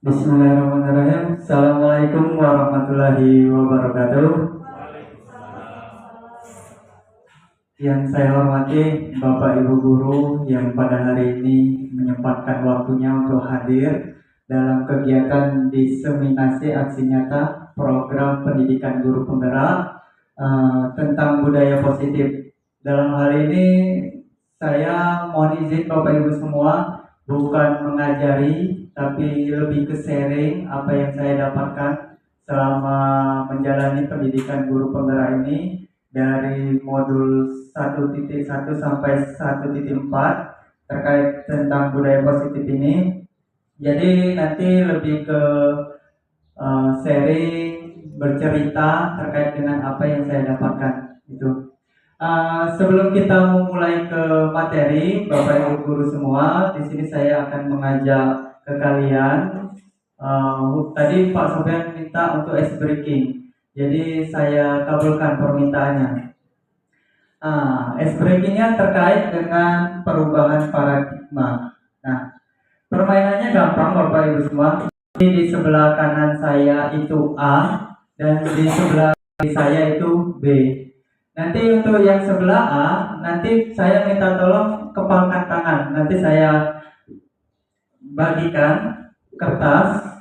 Bismillahirrahmanirrahim. Assalamualaikum warahmatullahi wabarakatuh. Yang saya hormati Bapak Ibu Guru yang pada hari ini menyempatkan waktunya untuk hadir dalam kegiatan diseminasi aksi nyata program pendidikan guru penggerak tentang budaya positif. Dalam hal ini saya mohon izin Bapak Ibu semua bukan mengajari tapi lebih ke sharing apa yang saya dapatkan selama menjalani pendidikan guru penggerak ini dari modul 1.1 sampai 1.4 terkait tentang budaya positif ini. Jadi nanti lebih ke sharing, bercerita terkait dengan apa yang saya dapatkan itu. Sebelum kita memulai ke materi, Bapak Ibu guru semua, di sini saya akan mengajak ke kalian. Tadi Pak Sofian minta untuk ice breaking, jadi saya kabulkan permintaannya. Ice breakingnya terkait dengan perubahan paradigma. Nah, permainannya gampang Bapak Ibu semua. Di sebelah kanan saya itu A dan di sebelah kiri saya itu B. Nanti untuk yang sebelah A, nanti saya minta tolong kepalkan tangan. Nanti saya bagikan kertas.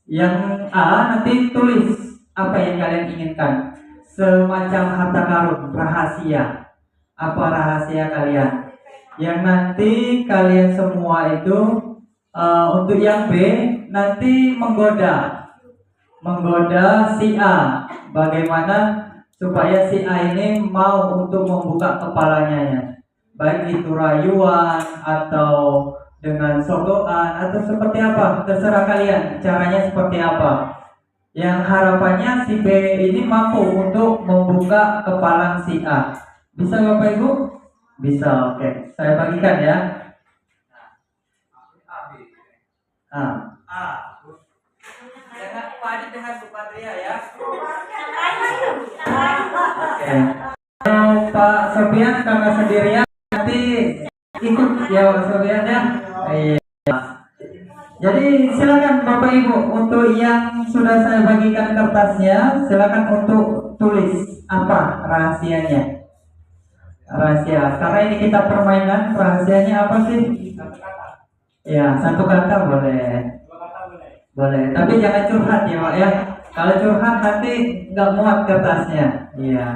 Yang A nanti tulis apa yang kalian inginkan. Semacam harta karun, rahasia. Apa rahasia kalian? Yang nanti kalian semua itu untuk yang B nanti menggoda si A. Bagaimana supaya si A ini mau untuk membuka kepalanya, baik itu rayuan atau dengan sogokan atau seperti apa, terserah kalian caranya seperti apa. Yang harapannya si B ini mampu untuk membuka kepala si A. Bisa Bapak Ibu? Bisa, oke. Saya bagikan ya. Dengan Pak Adi dengan Bu Patria ya. Oke. Kalau Pak Sofian karena sendirian nanti ikut ya Pak Sofian ya. Iya. Jadi silakan Bapak Ibu untuk yang sudah saya bagikan kertasnya, silakan untuk tulis apa rahasianya. Rahasia. Karena ini kita permainan, rahasianya apa sih? Ya, satu kata boleh. Boleh. Tapi jangan curhat ya Pak ya. Kalau curhat nanti nggak muat kertasnya. Iya.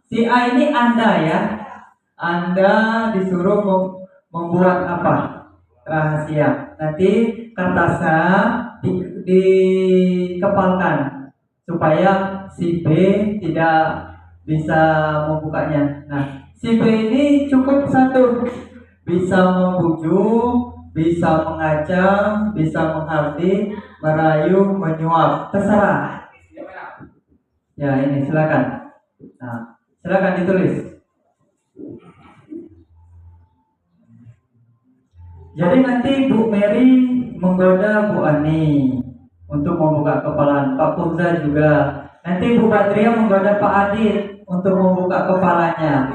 Si A ini Anda ya. Anda disuruh membuat apa? Rahasia. Nanti kertasnya dikepalkan supaya si B tidak bisa membukanya. Nah, si B ini cukup satu, bisa membujuk, bisa mengacam, bisa menghardik, merayu, menyuap, terserah. Ya ini silakan. Nah, silakan ditulis. Jadi nanti Bu Mary menggoda Bu Ani untuk membuka kepala, Pak Purza juga. Nanti Bu Patria menggoda Pak Adit untuk membuka kepalanya.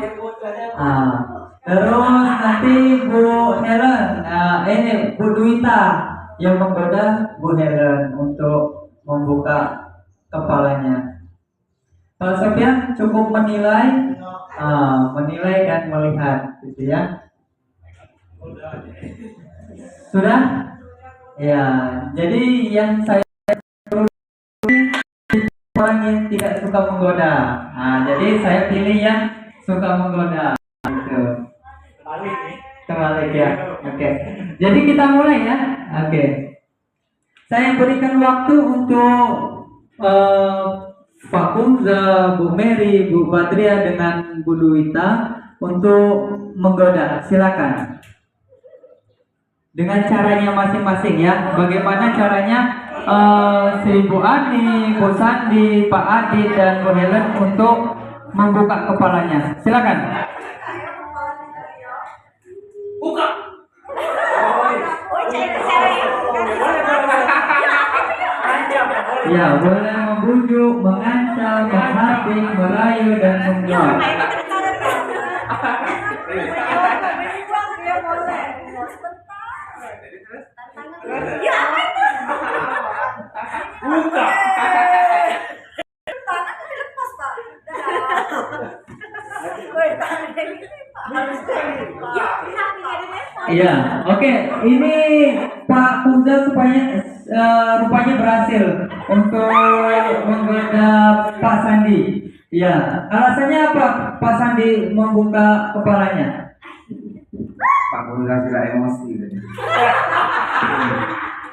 Terus nanti Bu Helen, ini Bu Duita yang menggoda Bu Helen untuk membuka kepalanya. Pak Sofian cukup menilai dan melihat, gitu ya. Sudah? Ya, jadi yang saya orang yang tidak suka menggoda. Jadi saya pilih yang suka menggoda. Gitu. Terbalik ya. Oke. Jadi kita mulai ya. Oke. Saya berikan waktu untuk Pak Purza, Bu Mary, Bu Patria dengan Bu Duita untuk menggoda. Silakan. Dengan caranya masing-masing ya. Bagaimana caranya si Bu Ani, Bu Sandi, Pak Adi dan Bu Helen untuk membuka kepalanya. Silakan. Buka. Ya, boleh membujuk, mengancam, menghardik, merayu dan membuat. Iya, oke. Ini Pak Kunza rupanya berhasil untuk menggoda Pak Sandi. Ya, alasannya apa Pak Sandi membuka kepalanya? Pak Kunza sudah emosi tadi.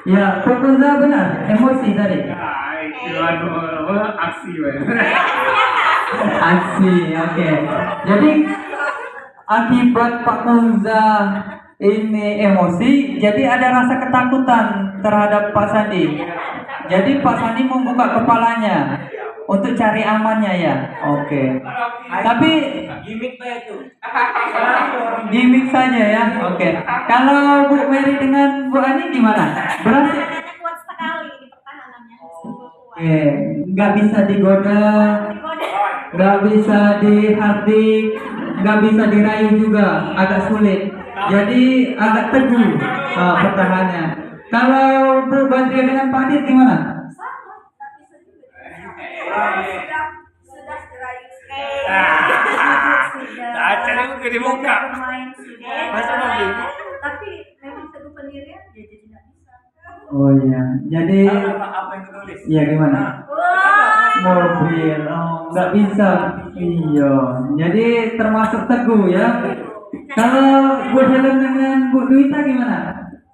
Ya, Pak Kunza benar, emosi tadi. Aksi, Aksi, oke. Jadi akibat Pak Kunza ini emosi, jadi ada rasa ketakutan terhadap Pak Sandi. Jadi Pak Sandi membuka kepalanya untuk cari amannya ya. Oke. Tapi Gimik itu. gimmick saja ya. Oke. Kalau Bu Mary dengan Bu Ani gimana? Berhasil? Pertahanannya kuat sekali di pertahanannya. Sungguh kuat. Oke, nggak bisa digoda, nggak bisa dihardik, nggak bisa dirayu juga, agak sulit. Jadi agak teguh pertahanannya. Kalau Bu Badria dengan Pak Adit gimana? Sama, tapi sedikit. Sudah dirayu Acaranya mungkin dibuka. bermain sudah. Masa mau gini? Tapi memang teguh pendirian dia jadi tidak bisa. Oh iya, jadi Apa yang ditulis? ya gimana? Wah. Mobil, oh nggak bisa. Iya, jadi termasuk teguh ya. Kalau Bu Helen dengan Bu Duita gimana?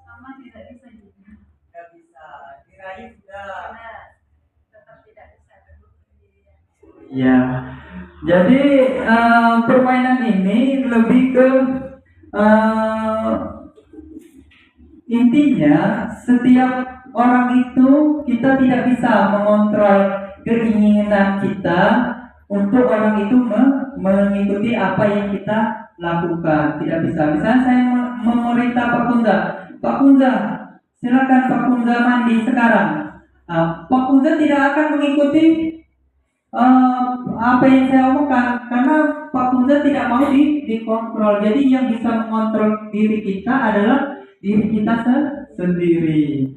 Sama tidak bisa juga. Nggak bisa, dirayu sudah. Benar. Tetap tidak bisa teguh pendirian. Ya, jadi permainan ini lebih ke eh, intinya setiap orang itu kita tidak bisa mengontrol keinginan kita untuk orang itu mengikuti apa yang kita lakukan. Tidak bisa. Misalnya saya memerintah Pak Kunza, silakan Pak Kunza mandi sekarang. Pak Kunza tidak akan mengikuti apa yang saya omongkan karena Pak Kunza tidak mau dikontrol. Jadi yang bisa mengontrol diri kita adalah diri kita sendiri.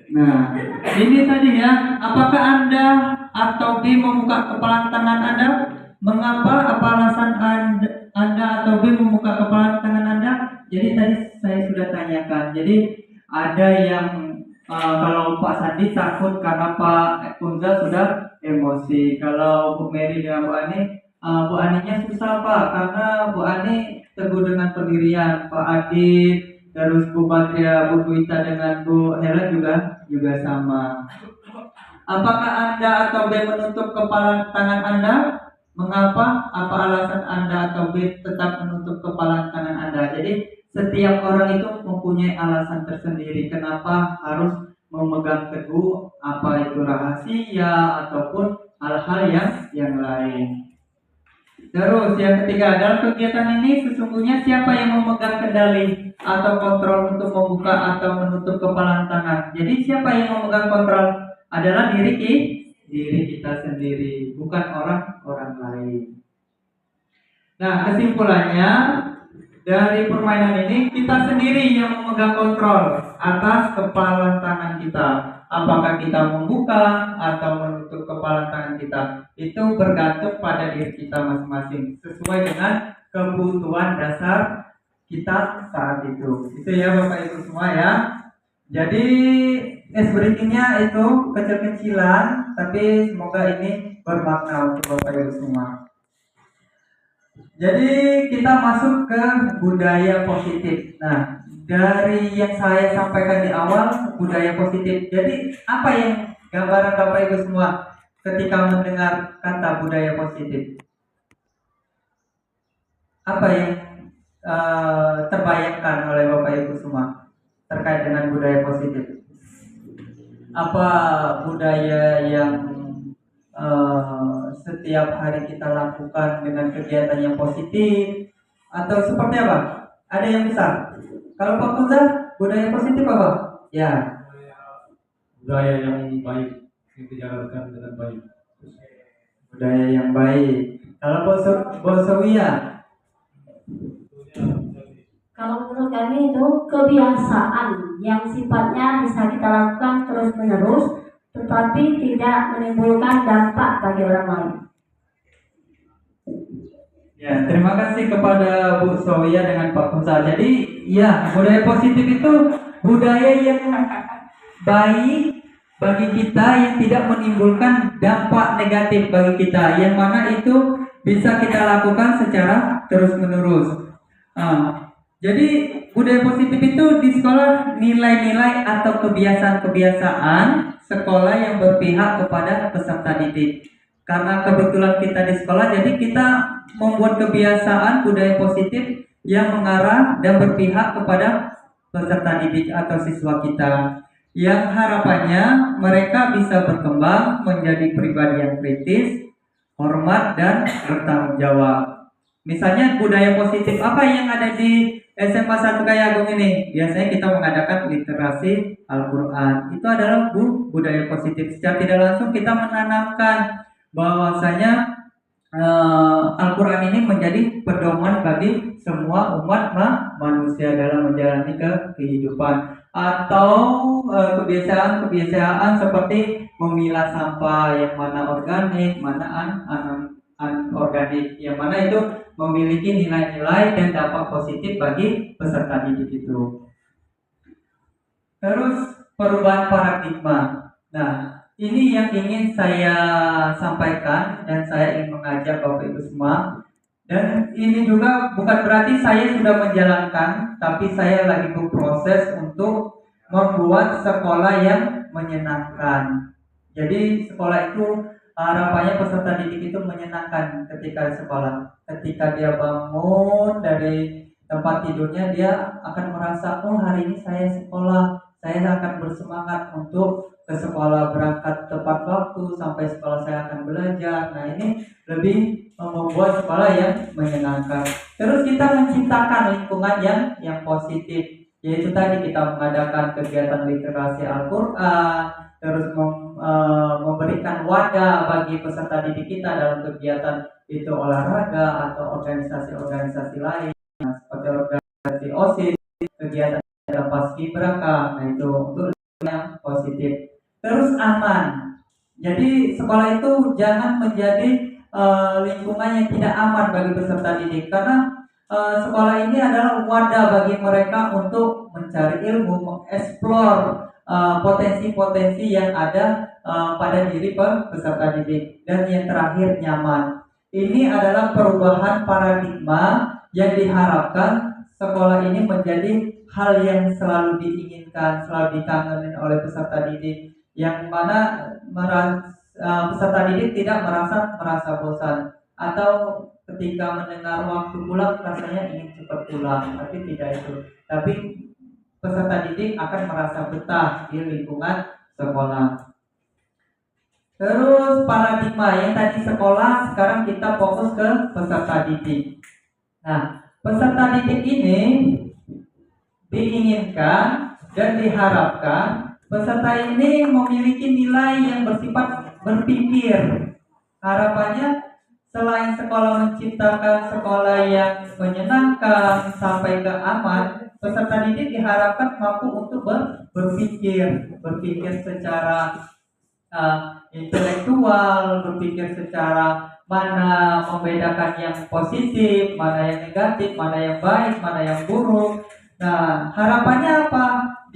Nah, ini tadi ya. Apakah Anda atau B membuka kepala tangan Anda? Mengapa? Apa alasan Anda atau B membuka kepala tangan Anda? Jadi tadi saya sudah tanyakan. Jadi ada yang kalau Pak Sandi takut karena Pak Kunza sudah emosi. Kalau Bu Mary dengan Bu Ani, Bu Aninya susah Pak karena Bu Ani teguh dengan pendirian. Pak Adit, terus Bu Patria, Bu Duita dengan Bu Helen juga sama. Apakah Anda atau B menutup kepala tangan Anda? Mengapa? Apa alasan Anda atau B tetap menutup kepala tangan Anda? Jadi setiap orang itu mempunyai alasan tersendiri kenapa harus memegang teguh apa itu rahasia ataupun hal-hal yang lain. Terus yang ketiga, dalam kegiatan ini sesungguhnya siapa yang memegang kendali atau kontrol untuk membuka atau menutup kepala tangan? Jadi siapa yang memegang kontrol adalah diri kita sendiri, bukan orang lain. Nah, kesimpulannya dari permainan ini kita sendiri yang memegang kontrol atas kepala tangan kita. Apakah kita membuka atau menutup kepala tangan kita itu bergantung pada diri kita masing-masing sesuai dengan kebutuhan dasar kita saat itu. Itu ya Bapak Ibu semua ya. Jadi breakingnya itu kecil-kecilan, tapi semoga ini bermakna untuk Bapak Ibu semua. Jadi kita masuk ke budaya positif. Nah, dari yang saya sampaikan di awal budaya positif. Jadi apa yang gambaran Bapak Ibu semua ketika mendengar kata budaya positif? Apa yang terbayangkan oleh Bapak Ibu semua terkait dengan budaya positif? Apa budaya yang setiap hari kita lakukan dengan kegiatan yang positif atau seperti apa? Ada yang bisa? Kalau Pak Kunza, budaya positif apa? Ya. Budaya yang baik yang dijalankan dengan baik. Budaya yang baik. Kalau Bosowia? Kalau menurut kami itu kebiasaan yang sifatnya bisa kita lakukan terus menerus tetapi tidak menimbulkan dampak bagi orang lain. Ya, terima kasih kepada Bu Sowia dengan Pak Kunsa. Jadi, ya, budaya positif itu budaya yang baik bagi kita, yang tidak menimbulkan dampak negatif bagi kita, yang mana itu bisa kita lakukan secara terus-menerus. Jadi, budaya positif itu di sekolah nilai-nilai atau kebiasaan-kebiasaan sekolah yang berpihak kepada peserta didik. Karena kebetulan kita di sekolah, jadi kita membuat kebiasaan budaya positif yang mengarah dan berpihak kepada peserta didik atau siswa kita, yang harapannya mereka bisa berkembang menjadi pribadi yang kritis, hormat, dan bertanggung jawab. Misalnya budaya positif apa yang ada di SMA 1 Kayagung ini? Biasanya kita mengadakan literasi Al-Quran. Itu adalah budaya positif. Secara tidak langsung kita menanamkan bahwasanya Al-Quran ini menjadi pedoman bagi semua umat manusia dalam menjalani kehidupan. Atau kebiasaan-kebiasaan seperti memilah sampah, yang mana organik, mana anorganik, yang mana itu memiliki nilai-nilai dan dampak positif bagi peserta didik itu. Terus perubahan paradigma. Nah, ini yang ingin saya sampaikan dan saya ingin mengajak Bapak Ibu semua. Dan ini juga bukan berarti saya sudah menjalankan, tapi saya lagi berproses untuk membuat sekolah yang menyenangkan. Jadi sekolah itu harapannya peserta didik itu menyenangkan ketika sekolah. Ketika dia bangun dari tempat tidurnya, dia akan merasa, oh hari ini saya sekolah, saya akan bersemangat untuk ke sekolah, berangkat tepat waktu, sampai sekolah saya akan belajar. Nah, ini lebih membuat sekolah yang menyenangkan. Terus kita menciptakan lingkungan yang positif, yaitu tadi kita mengadakan kegiatan literasi Al-Quran, terus memberikan wadah bagi peserta didik kita dalam kegiatan itu olahraga atau organisasi-organisasi lain, seperti organisasi OSIS, kegiatan paskibraka. Nah, itu untuk yang positif. Terus aman. Jadi sekolah itu jangan menjadi lingkungan yang tidak aman bagi peserta didik, karena sekolah ini adalah wadah bagi mereka untuk mencari ilmu, mengeksplor potensi-potensi yang ada pada diri peserta didik. Dan yang terakhir, nyaman. Ini adalah perubahan paradigma yang diharapkan sekolah ini menjadi hal yang selalu diinginkan, selalu dikangenin oleh peserta didik, yang mana peserta didik tidak merasa bosan, atau ketika mendengar waktu pulang rasanya ingin cepat pulang, tapi tidak itu. Tapi peserta didik akan merasa betah di lingkungan sekolah. Terus paradigma yang tadi sekolah, sekarang kita fokus ke peserta didik. Nah, peserta didik ini diinginkan dan diharapkan peserta ini memiliki nilai yang bersifat berpikir. Harapannya selain sekolah menciptakan sekolah yang menyenangkan sampai ke aman, peserta didik diharapkan mampu untuk berpikir secara intelektual, berpikir secara mana membedakan yang positif, mana yang negatif, mana yang baik, mana yang buruk. Nah, harapannya apa?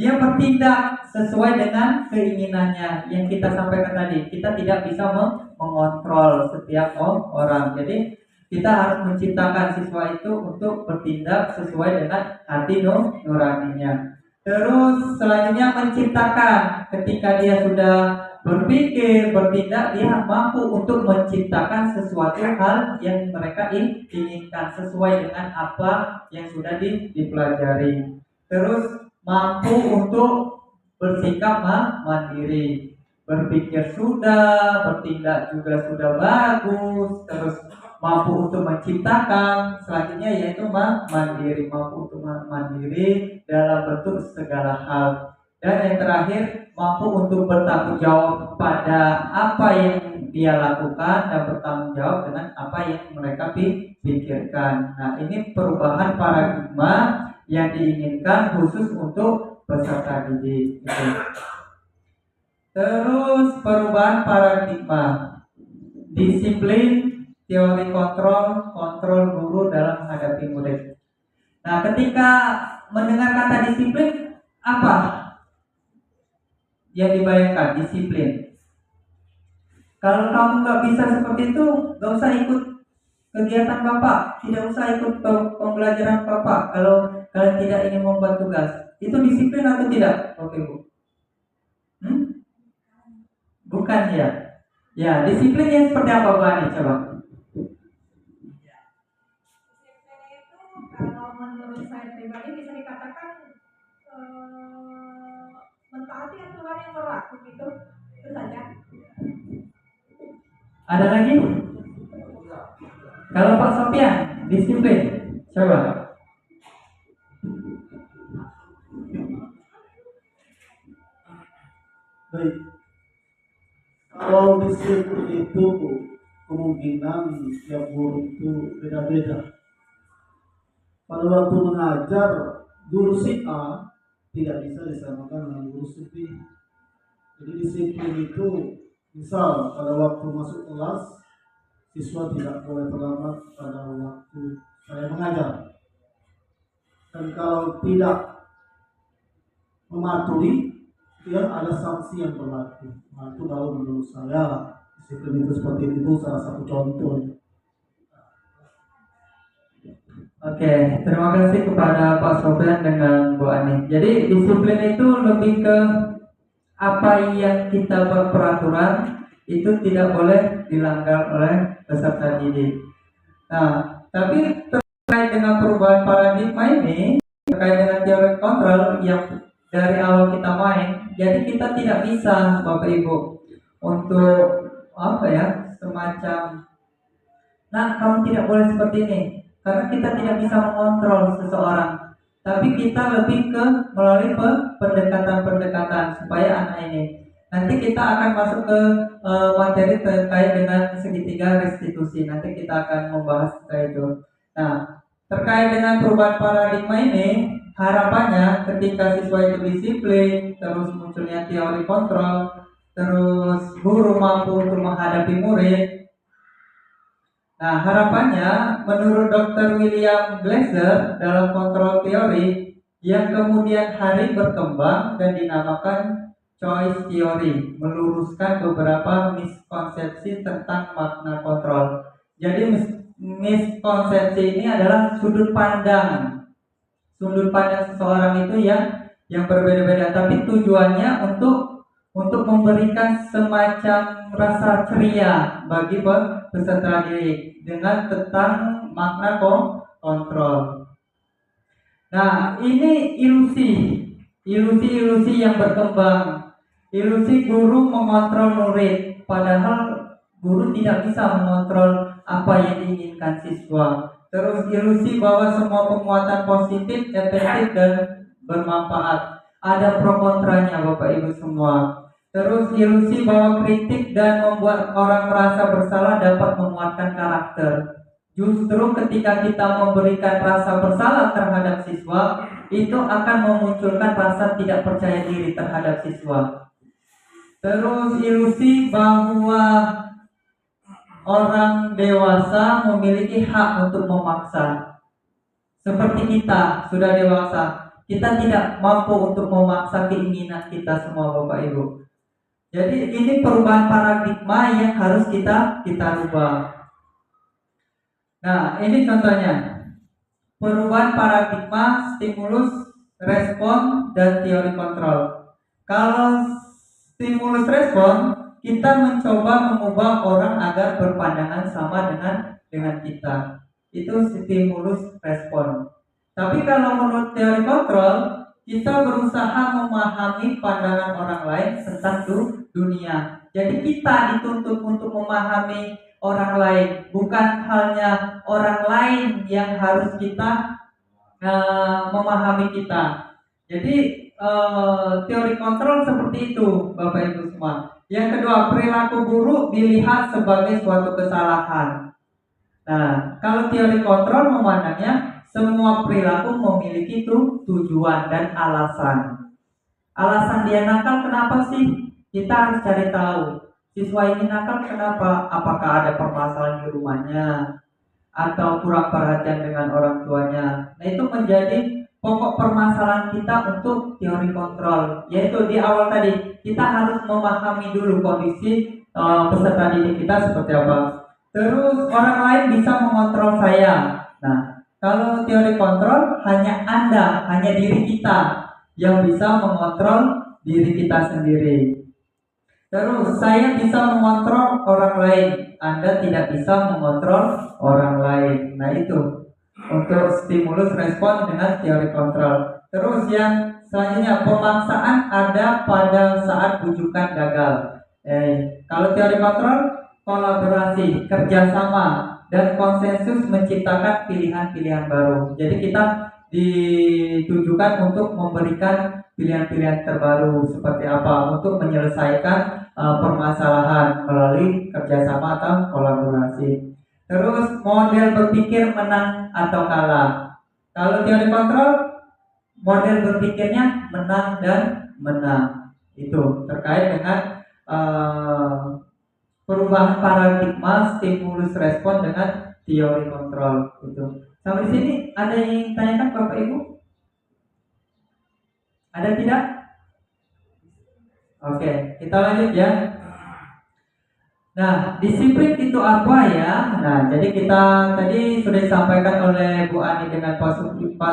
Dia bertindak sesuai dengan keinginannya yang kita sampaikan tadi. Kita tidak bisa mengontrol setiap orang. Jadi kita harus menciptakan siswa itu untuk bertindak sesuai dengan hati nuraninya. Terus selanjutnya menciptakan. Ketika dia sudah berpikir, bertindak, dia mampu untuk menciptakan sesuatu hal yang mereka inginkan sesuai dengan apa yang sudah dipelajari. Terus mampu untuk bersikap mandiri, berpikir sudah, bertindak juga sudah bagus. Terus mampu untuk menciptakan, selanjutnya yaitu mandiri, mampu untuk mandiri dalam bentuk segala hal. Dan yang terakhir, mampu untuk bertanggung jawab pada apa yang dia lakukan dan bertanggung jawab dengan apa yang mereka pikirkan. Nah, ini perubahan paradigma yang diinginkan khusus untuk peserta didik. Terus perubahan paradigma, disiplin teori kontrol, kontrol guru dalam menghadapi murid. Nah, ketika mendengar kata disiplin, apa yang dibayangkan? Disiplin. Kalau kamu nggak bisa seperti itu, nggak usah ikut kegiatan Bapak, tidak usah ikut pembelajaran Bapak. Kalau kalian tidak ingin membuat tugas, itu disiplin atau tidak, Bapak Ibu? Bukan ya? Ya, disiplinnya seperti apa, Bu Ani? Coba. Disiplin itu kalau menurut saya pribadi bisa dikatakan mentaati aturan yang berlaku gitu. Itu saja. Ada lagi? Kalau Pak Sofian, disiplin. Coba. Baik. Kalau disiplin itu kemungkinan tiap guru itu beda-beda. Pada waktu mengajar, guru si A tidak bisa disamakan dengan guru si B. Jadi disiplin itu, misal pada waktu masuk kelas, siswa tidak boleh terlambat pada waktu saya mengajar. Dan kalau tidak mematuhi, ya ada sanksi yang berlaku. Nah, itu kalau menurut saya disiplin itu seperti itu salah satu contoh. Oke, terima kasih kepada Pak Sofian dengan Bu Ani. Jadi disiplin itu lebih ke apa yang kita buat peraturan itu tidak boleh dilanggar oleh peserta didik. Nah, tapi terkait dengan perubahan paradigma ini, terkait dengan teori kontrol yang dari awal kita main, jadi kita tidak bisa, Bapak Ibu, untuk apa ya, semacam, nah kamu tidak boleh seperti ini, karena kita tidak bisa mengontrol seseorang. Tapi kita lebih ke melalui pendekatan-pendekatan supaya anak ini. Nanti kita akan masuk ke materi terkait dengan segitiga restitusi. Nanti kita akan membahas itu. Nah, terkait dengan perubahan paradigma ini, harapannya ketika siswa itu disiplin, terus munculnya teori kontrol, terus guru mampu untuk menghadapi murid. Nah, harapannya menurut Dr. William Glasser dalam kontrol teori yang kemudian hari berkembang dan dinamakan choice theory, meluruskan beberapa miskonsepsi tentang makna kontrol. Jadi miskonsepsi ini adalah sudut pandang seseorang itu yang berbeda-beda, tapi tujuannya untuk memberikan semacam rasa ceria bagi peserta didik dengan tentang makna kontrol. Nah, ini ilusi yang berkembang, ilusi guru mengontrol murid, padahal guru tidak bisa mengontrol apa yang diinginkan siswa. Terus ilusi bahwa semua penguatan positif, efektif dan bermanfaat. Ada pro kontranya, Bapak Ibu semua. Terus ilusi bahwa kritik dan membuat orang merasa bersalah dapat menguatkan karakter. Justru ketika kita memberikan rasa bersalah terhadap siswa, itu akan memunculkan rasa tidak percaya diri terhadap siswa. Terus ilusi bahwa orang dewasa memiliki hak untuk memaksa. Seperti kita sudah dewasa, kita tidak mampu untuk memaksa keinginan kita semua, Bapak Ibu. Jadi ini perubahan paradigma yang harus kita rubah. Nah, ini contohnya. Perubahan paradigma, stimulus, respon, dan teori kontrol. Kalau stimulus respon, kita mencoba mengubah orang agar berpandangan sama dengan kita. Itu stimulus respon. Tapi kalau menurut teori kontrol, kita berusaha memahami pandangan orang lain tentang dunia. Jadi kita dituntut untuk memahami orang lain, bukan hanya orang lain yang harus kita memahami kita. Jadi teori kontrol seperti itu, Bapak Ibu semua. Yang kedua, perilaku buruk dilihat sebagai suatu kesalahan. Nah, kalau teori kontrol memandangnya semua perilaku memiliki tujuan dan alasan. Alasan dia nakal kenapa sih? Kita harus cari tahu. Siswa ini nakal kenapa? Apakah ada permasalahan di rumahnya atau kurang perhatian dengan orang tuanya? Nah, itu menjadi pokok permasalahan kita untuk teori kontrol, yaitu di awal tadi kita harus memahami dulu kondisi peserta didik kita seperti apa. Terus orang lain bisa mengontrol saya. Nah, kalau teori kontrol hanya Anda, hanya diri kita yang bisa mengontrol diri kita sendiri. Terus saya bisa mengontrol orang lain, Anda tidak bisa mengontrol orang lain. Nah, itu untuk stimulus respon dengan teori kontrol. Terus yang selanjutnya, pemaksaan ada pada saat bujukan gagal. Kalau teori kontrol, kolaborasi, kerjasama, dan konsensus menciptakan pilihan-pilihan baru. Jadi kita ditujukan untuk memberikan pilihan-pilihan terbaru seperti apa untuk menyelesaikan permasalahan melalui kerjasama atau kolaborasi. Terus model berpikir menang atau kalah. Kalau teori kontrol, model berpikirnya menang dan menang. Itu terkait dengan perubahan paradigma stimulus respon dengan teori kontrol. Itu. Sampai sini ada yang ingin tanyakan Bapak Ibu? Ada tidak? Oke, kita lanjut ya. Nah, disiplin itu apa ya? Nah, jadi kita tadi sudah disampaikan oleh Bu Ani dengan Pak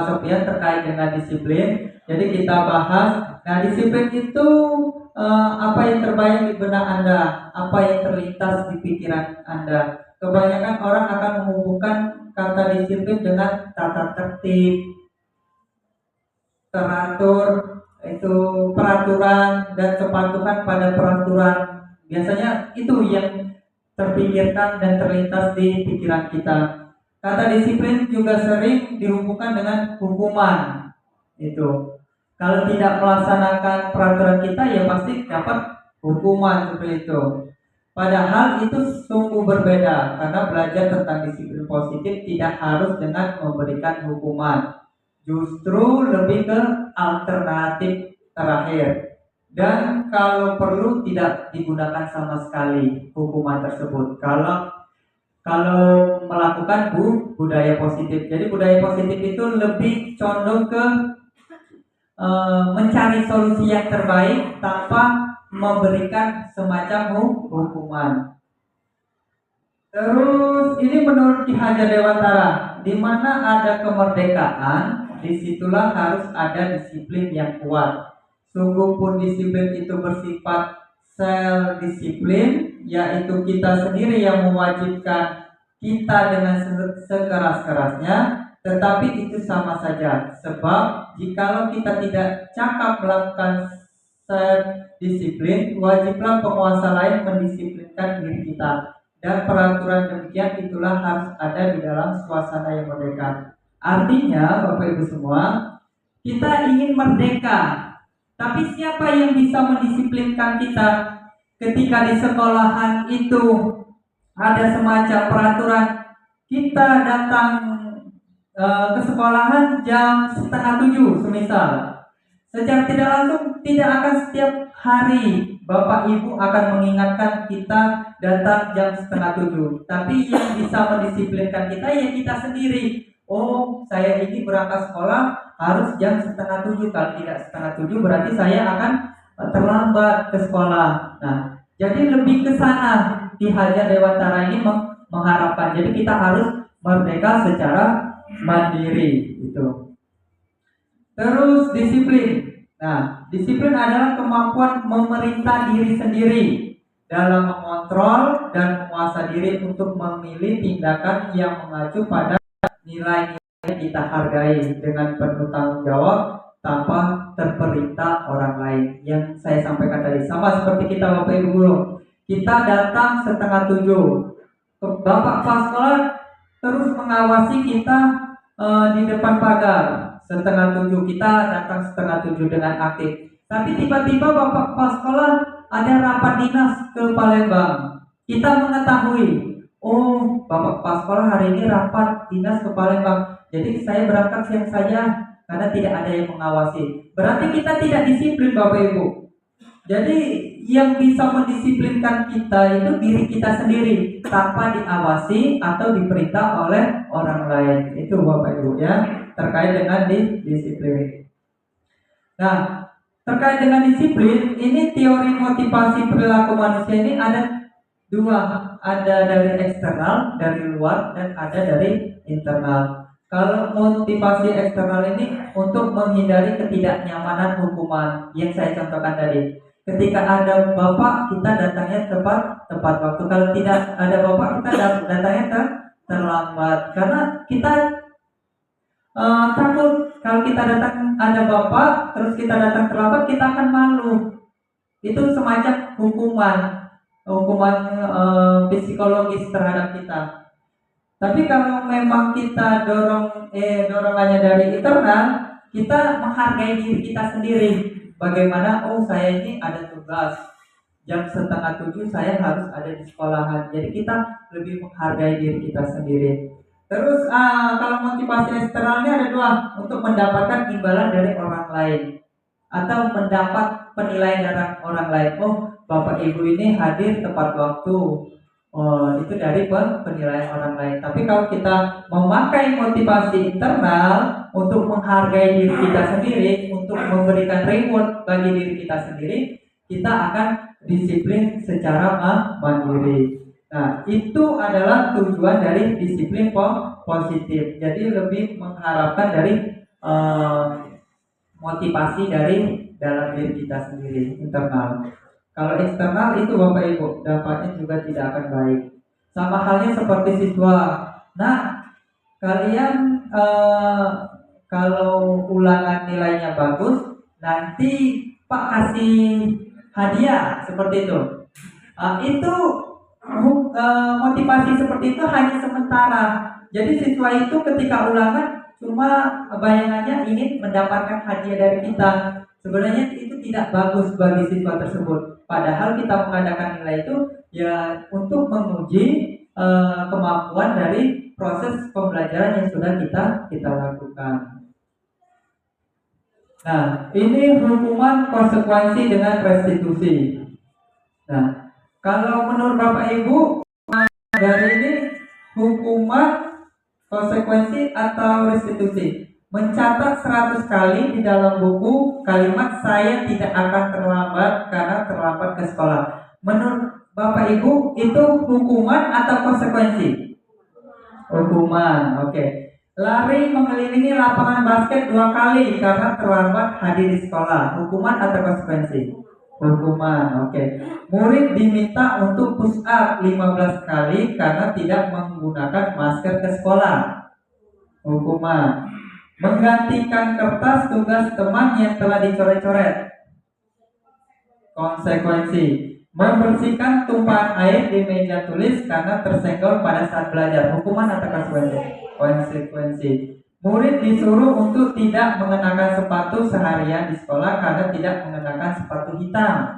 Sofian terkait dengan disiplin. Jadi kita bahas, nah disiplin itu apa yang terbayang di benak Anda, apa yang terlintas di pikiran Anda. Kebanyakan orang akan menghubungkan kata disiplin dengan tata tertib, teratur, itu peraturan dan kepatuhan pada peraturan. Biasanya itu yang terpikirkan dan terlintas di pikiran kita. Kata disiplin juga sering dihubungkan dengan hukuman. Itu. Kalau tidak melaksanakan peraturan kita ya pasti dapat hukuman seperti itu. Padahal itu sungguh berbeda karena belajar tentang disiplin positif tidak harus dengan memberikan hukuman. Justru lebih ke alternatif terakhir. Dan kalau perlu tidak digunakan sama sekali hukuman tersebut. Kalau melakukan budaya positif. Jadi budaya positif itu lebih condong ke mencari solusi yang terbaik tanpa memberikan semacam hukuman. Terus ini menurut Ki Hajar Dewantara, di mana ada kemerdekaan, disitulah harus ada disiplin yang kuat. Sungguh pun disiplin itu bersifat self disiplin, yaitu kita sendiri yang mewajibkan kita dengan sekeras-kerasnya, tetapi itu sama saja. Sebab jikalau kita tidak cakap melakukan self disiplin, wajiblah penguasa lain mendisiplinkan diri kita. Dan peraturan demikian itulah harus ada di dalam suasana yang merdeka. Artinya, Bapak Ibu semua, kita ingin merdeka. Tapi siapa yang bisa mendisiplinkan kita ketika di sekolahan itu ada semacam peraturan kita datang ke sekolahan jam 6:30 semisal. Secara tidak langsung tidak akan setiap hari Bapak Ibu akan mengingatkan kita datang jam 6:30. Tapi yang bisa mendisiplinkan kita ya kita sendiri. Oh, saya ini berangkat sekolah harus jam 6:30. Kalau tidak 6:30 berarti saya akan terlambat ke sekolah. Nah, jadi lebih ke sana Ki Hajar Dewantara ini mengharapkan. Jadi kita harus merdeka secara mandiri itu. Terus disiplin. Nah, disiplin adalah kemampuan memerintah diri sendiri dalam mengontrol dan menguasai diri untuk memilih tindakan yang mengacu pada nilai-nilai kita hargai dengan penuh tanggung jawab tanpa terperintah orang lain. Yang saya sampaikan tadi sama seperti kita Bapak Ibu guru. Kita datang 6:30. Bapak kepala sekolah terus mengawasi kita di depan pagar 6:30. Kita datang 6:30 dengan aktif. Tapi tiba-tiba Bapak kepala sekolah ada rapat dinas ke Palembang. Kita mengetahui, oh, Bapak kepala sekolah hari ini rapat dinas ke Palembang. Jadi saya berangkat siang saja karena tidak ada yang mengawasi. Berarti kita tidak disiplin Bapak Ibu. Jadi yang bisa mendisiplinkan kita itu diri kita sendiri tanpa diawasi atau diperintah oleh orang lain. Itu Bapak Ibu ya, terkait dengan disiplin. Nah, terkait dengan disiplin, ini teori motivasi perilaku manusia ini ada dua, ada dari eksternal, dari luar, dan ada dari internal. Kalau motivasi eksternal ini untuk menghindari ketidaknyamanan hukuman yang saya contohkan tadi. Ketika ada bapak, kita datangnya tepat waktu. Kalau tidak ada bapak, kita datangnya terlambat. Karena kita takut kalau kita datang ada bapak, terus kita datang terlambat, kita akan malu. Itu semacam hukuman psikologis terhadap kita. Tapi kalau memang kita dorongannya dari internal, kita menghargai diri kita sendiri. Bagaimana, saya ini ada tugas jam 6:30 saya harus ada di sekolahan. Jadi kita lebih menghargai diri kita sendiri. Terus kalau motivasi eksternalnya ada dua, untuk mendapatkan imbalan dari orang lain atau mendapat penilaian dari orang lain. Bapak ibu ini hadir tepat waktu. Itu dari penilaian orang lain. Tapi kalau kita memakai motivasi internal untuk menghargai diri kita sendiri, untuk memberikan reward bagi diri kita sendiri, kita akan disiplin secara mandiri. Nah, itu adalah tujuan dari disiplin positif. Jadi lebih mengharapkan dari motivasi dari dalam diri kita sendiri, internal. Kalau eksternal itu Bapak Ibu, dampaknya juga tidak akan baik. Sama halnya seperti siswa. Nah, kalian kalau ulangan nilainya bagus, nanti Pak kasih hadiah seperti itu. Itu motivasi seperti itu hanya sementara. Jadi siswa itu ketika ulangan cuma bayangannya ingin mendapatkan hadiah dari kita. Sebenarnya itu tidak bagus bagi siswa tersebut. Padahal kita mengadakan nilai itu ya untuk menguji kemampuan dari proses pembelajaran yang sudah kita lakukan. Nah, ini hukuman konsekuensi dengan restitusi. Nah, kalau menurut Bapak Ibu dari ini hukuman konsekuensi atau restitusi, mencatat 100 kali di dalam buku kalimat saya tidak akan terlambat karena terlambat ke sekolah. Menurut Bapak Ibu itu hukuman atau konsekuensi? Hukuman, oke. Lari mengelilingi lapangan basket 2 kali karena terlambat hadir di sekolah. Hukuman atau konsekuensi? Hukuman, oke. Murid diminta untuk push up 15 kali karena tidak menggunakan masker ke sekolah. Hukuman. Menggantikan kertas tugas teman yang telah dicoret-coret. Konsekuensi. Membersihkan tumpahan air di meja tulis karena tersenggol pada saat belajar. Hukuman atau konsekuensi? Konsekuensi. Murid disuruh untuk tidak mengenakan sepatu seharian di sekolah karena tidak mengenakan sepatu hitam.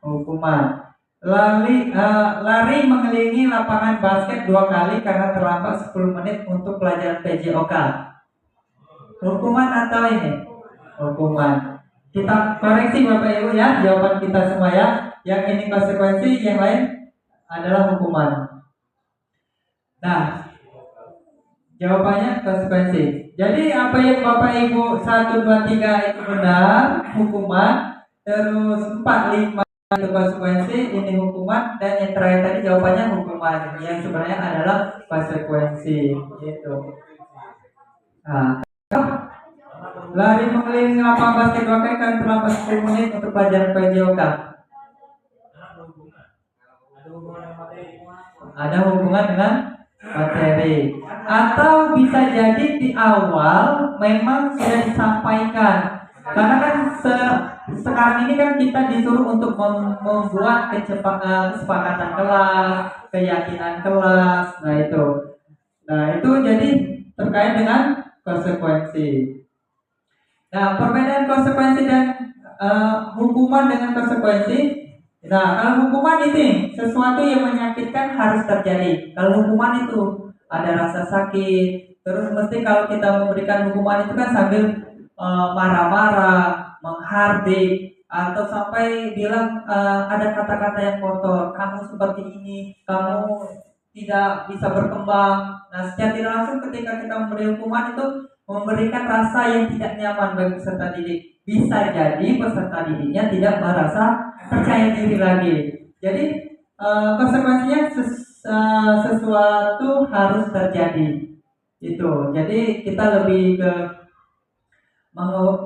Hukuman. Lari mengelilingi lapangan basket 2 kali karena terlambat 10 menit untuk pelajaran PJOK. Hukuman atau ini? Hukuman. Kita koreksi Bapak Ibu ya, jawaban kita semua ya. Yang ini konsekuensi, yang lain adalah hukuman. Nah, jawabannya konsekuensi. Jadi apa yang Bapak Ibu 1, 2, 3 itu benar, hukuman. Terus 4, 5 itu konsekuensi, ini hukuman. Dan yang terakhir tadi jawabannya hukuman, yang sebenarnya adalah konsekuensi gitu. Nah, lari mengelilingi lapangan basket 2 kali kan terlambat 10 menit untuk pelajaran PJOK. Ada hubungan dengan materi. Atau bisa jadi di awal memang sudah disampaikan. Karena kan sekarang ini kan kita disuruh untuk membuat kesepakatan kelas, keyakinan kelas. Nah itu jadi terkait dengan konsekuensi. Nah, perbedaan konsekuensi dan hukuman dengan konsekuensi. Nah, kalau hukuman ini sesuatu yang menyakitkan harus terjadi. Kalau hukuman itu ada rasa sakit. Terus mesti kalau kita memberikan hukuman itu kan sambil marah-marah, menghardik. atau sampai bilang ada kata-kata yang kotor, kamu seperti ini, kamu tidak bisa berkembang. Nah, secara tidak langsung ketika kita memberi hukuman itu memberikan rasa yang tidak nyaman bagi peserta didik. Bisa jadi peserta didiknya tidak merasa percaya diri lagi. Jadi konsekuensinya sesuatu harus terjadi. Itu. Jadi kita lebih ke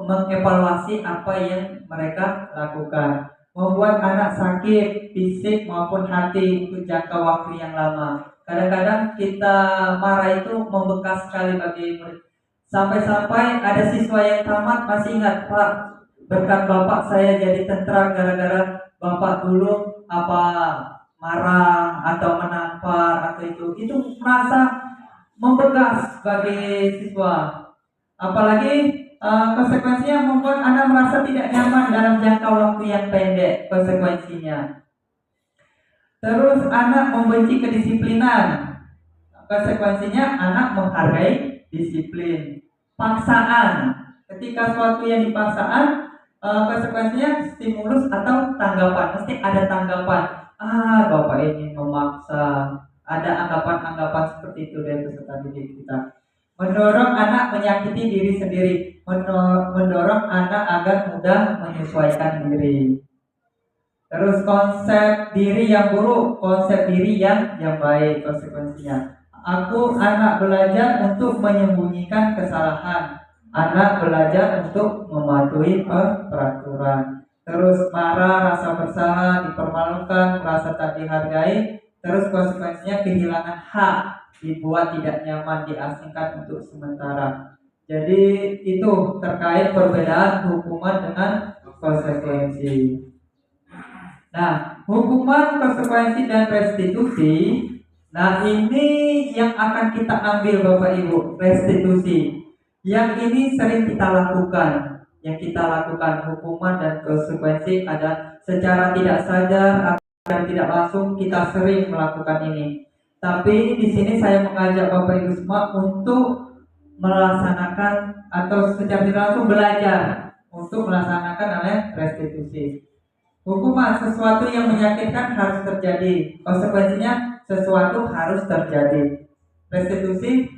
mengevaluasi apa yang mereka lakukan. Membuat anak sakit fisik maupun hati untuk jangka waktu yang lama. Kadang-kadang kita marah itu membekas sekali bagi murid. Sampai-sampai ada siswa yang tamat masih ingat, Pak, berkat Bapak saya jadi tentara gara-gara Bapak dulu apa marah atau menampar atau itu merasa membekas bagi siswa. Apalagi konsekuensinya membuat anak merasa tidak nyaman dalam jangka waktu yang pendek konsekuensinya. Terus anak membenci kedisiplinan. Konsekuensinya anak menghargai disiplin. Paksaan. Ketika suatu yang dipaksaan, konsekuensinya stimulus atau tanggapan. Mesti ada tanggapan. Bapak ini memaksa. Ada anggapan-anggapan seperti itu dari peserta didik kita. Mendorong anak menyakiti diri sendiri, mendorong anak agar mudah menyesuaikan diri. Terus konsep diri yang buruk, konsep diri yang baik konsekuensinya. Anak belajar untuk menyembunyikan kesalahan. Anak belajar untuk mematuhi peraturan. Terus marah, rasa bersalah, dipermalukan, merasa tak dihargai. Terus konsekuensinya kehilangan hak, dibuat tidak nyaman, diasingkan untuk sementara. Jadi itu terkait perbedaan hukuman dengan konsekuensi. Nah, hukuman, konsekuensi, dan restitusi. Nah, ini yang akan kita ambil Bapak Ibu, restitusi. Yang ini sering kita lakukan. Yang kita lakukan hukuman dan konsekuensi ada secara tidak sadar dan tidak langsung kita sering melakukan ini. Tapi di sini saya mengajak Bapak Ibu semua untuk melaksanakan atau secara tidak langsung belajar untuk melaksanakan namanya restitusi. Hukuman, sesuatu yang menyakitkan harus terjadi. Konsekuensinya sesuatu harus terjadi. Restitusi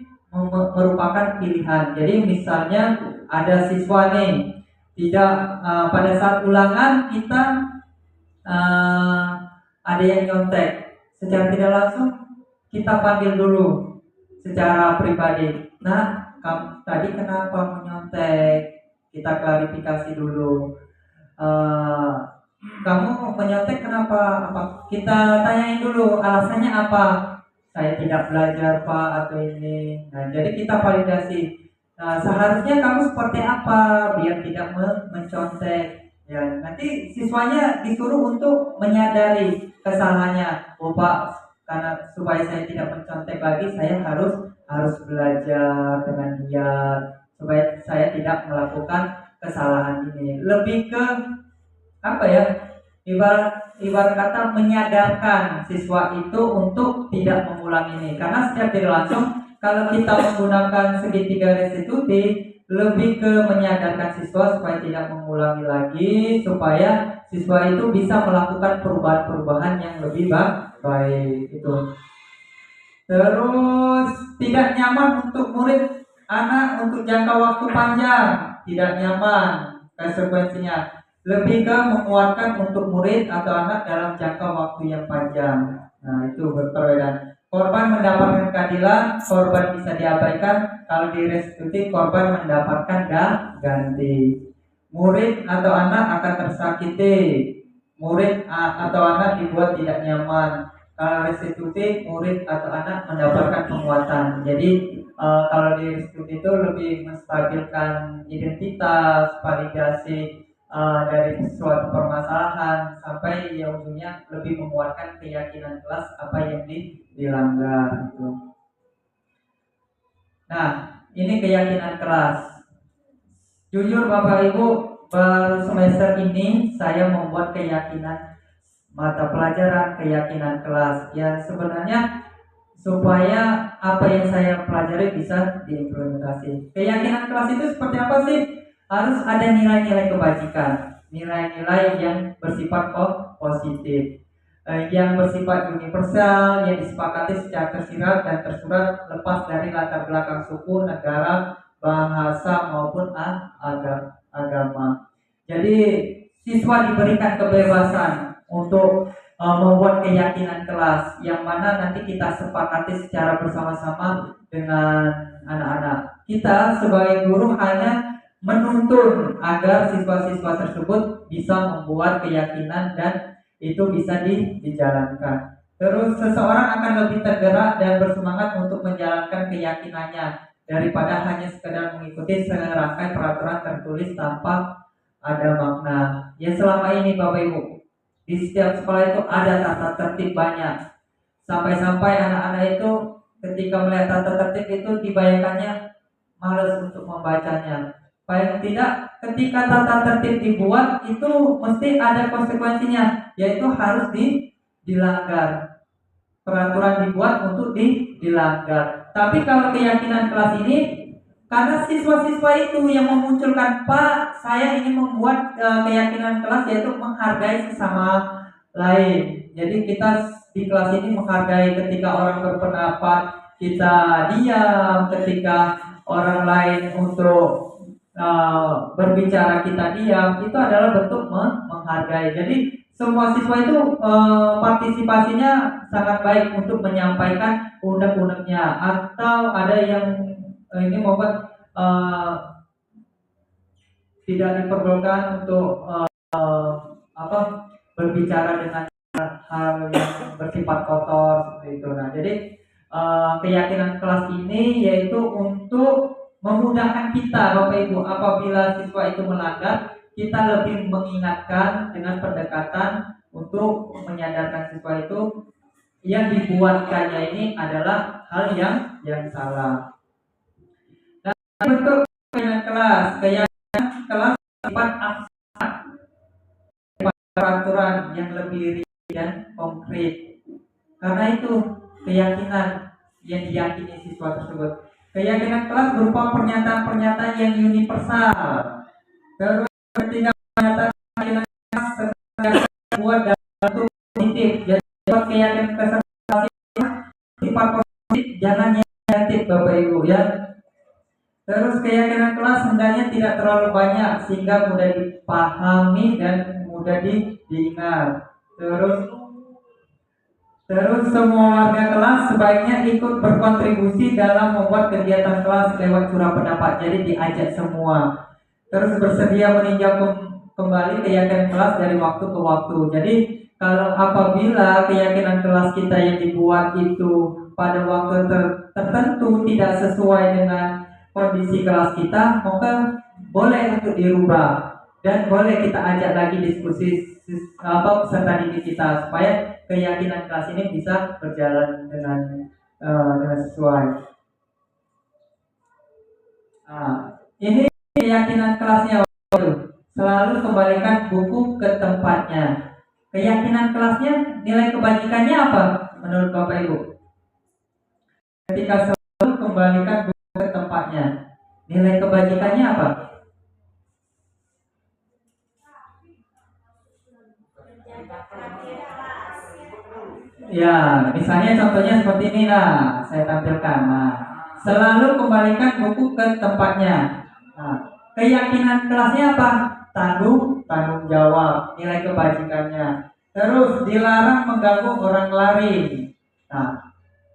merupakan pilihan. Jadi misalnya ada siswa nih tidak pada saat ulangan kita ada yang nyontek, secara tidak langsung kita panggil dulu secara pribadi. Nah, kamu tadi kenapa menyontek? Kita klarifikasi dulu. Kamu menyontek kenapa? Kita tanyain dulu alasannya apa? Saya tidak belajar Pak atau ini. Nah, jadi kita validasi. Nah, seharusnya kamu seperti apa biar tidak mencontek. Ya, nanti siswanya disuruh untuk menyadari kesalahannya. Oh Pak, karena supaya saya tidak mencontek lagi, saya harus belajar dengan giat supaya saya tidak melakukan kesalahan ini. Lebih ke apa ya? Ibarat kata menyadarkan siswa itu untuk tidak mengulang ini. Karena setiap tidak langsung kalau kita menggunakan segitiga restitusi, lebih ke menyadarkan siswa supaya tidak mengulangi lagi, supaya siswa itu bisa melakukan perubahan-perubahan yang lebih baik itu. Terus tidak nyaman untuk murid anak untuk jangka waktu panjang, tidak nyaman konsekuensinya. Lebih ke menguatkan untuk murid atau anak dalam jangka waktu yang panjang. Nah, itu berbeda. Korban mendapatkan keadilan, korban bisa diabaikan. Kalau di restitusi, korban mendapatkan ganti. Murid atau anak akan tersakiti. Murid atau anak dibuat tidak nyaman. Kalau restitusi, murid atau anak mendapatkan penguatan. Jadi kalau di restitusi itu lebih menstabilkan identitas, validasi dari suatu permasalahan sampai ya ujungnya lebih menguatkan keyakinan kelas apa yang dilanggar gitu. Nah, ini keyakinan kelas. Jujur Bapak Ibu, baru semester ini saya membuat keyakinan mata pelajaran, keyakinan kelas. Ya sebenarnya supaya apa yang saya pelajari bisa diimplementasi. Keyakinan kelas itu seperti apa sih? Harus ada nilai-nilai kebajikan. nilai-nilai yang bersifat positif, yang bersifat universal, yang disepakati secara tersirat dan tersurat, lepas dari latar belakang suku, negara, bahasa maupun agama. Jadi siswa diberikan kebebasan untuk membuat keyakinan kelas yang mana nanti kita sepakati secara bersama-sama dengan anak-anak. Kita sebagai guru hanya menuntun agar siswa-siswa tersebut bisa membuat keyakinan dan itu bisa dijalankan. Terus seseorang akan lebih tergerak dan bersemangat untuk menjalankan keyakinannya daripada hanya sekedar mengikuti serangkai peraturan tertulis tanpa ada makna. Ya selama ini Bapak Ibu, di setiap sekolah itu ada tata tertib banyak. Sampai-sampai anak-anak itu ketika melihat tata tertib itu dibayangkannya malas untuk membacanya. Paling tidak ketika tata tertib dibuat itu mesti ada konsekuensinya, yaitu harus dilanggar. Peraturan dibuat untuk dilanggar. Tapi kalau keyakinan kelas ini, karena siswa-siswa itu yang memunculkan, Pak, saya ingin membuat keyakinan kelas yaitu menghargai sesama lain. Jadi kita di kelas ini menghargai ketika orang berpendapat, kita diam, ketika orang lain untuk berbicara kita diam, itu adalah bentuk menghargai. Jadi semua siswa itu partisipasinya sangat baik untuk menyampaikan unek-uneknya, atau ada yang ini membuat tidak diperbolehkan untuk berbicara dengan hal yang bersifat kotor seperti itu. Nah, jadi keyakinan kelas ini yaitu untuk memudahkan kita Bapak Ibu, apabila siswa itu melanggar, kita lebih mengingatkan dengan pendekatan untuk menyadarkan siswa itu yang dibuatkannya ini adalah hal yang salah. Nah, bentuk keyakinan kelas sifat abstrak, peraturan yang lebih rinci dan konkret. Karena itu keyakinan yang diyakini siswa tersebut. Keyakinan kelas berupa pernyataan-pernyataan yang universal. Terus ketika pernyataan keyakinan kelas terbuat dalam bentuk positif. Jadi keyakinan kelas sifat positif, jangan yang negatif Bapak Ibu ya. Terus keyakinan kelas hendaknya tidak terlalu banyak sehingga mudah dipahami dan mudah diingat. Terus semua warga kelas sebaiknya ikut berkontribusi dalam membuat kegiatan kelas lewat surah pendapat. Jadi diajak semua. Terus bersedia meninjau kembali keyakinan kelas dari waktu ke waktu. Jadi kalau apabila keyakinan kelas kita yang dibuat itu pada waktu tertentu tidak sesuai dengan kondisi kelas kita, maka boleh untuk dirubah dan boleh kita ajak lagi diskusi peserta didik kita supaya keyakinan kelas ini bisa berjalan dengan sesuai. Nah, ini keyakinan kelasnya. Selalu kembalikan buku ke tempatnya. Keyakinan kelasnya, nilai kebajikannya apa menurut Bapak Ibu? Ketika selalu kembalikan buku ke tempatnya, nilai kebajikannya apa? Ya, misalnya contohnya seperti ini, nah, saya tampilkan. Nah, selalu kembalikan buku ke tempatnya. Nah, keyakinan kelasnya apa? Tanggung jawab, nilai kebajikannya. Terus dilarang mengganggu orang lain. Nah,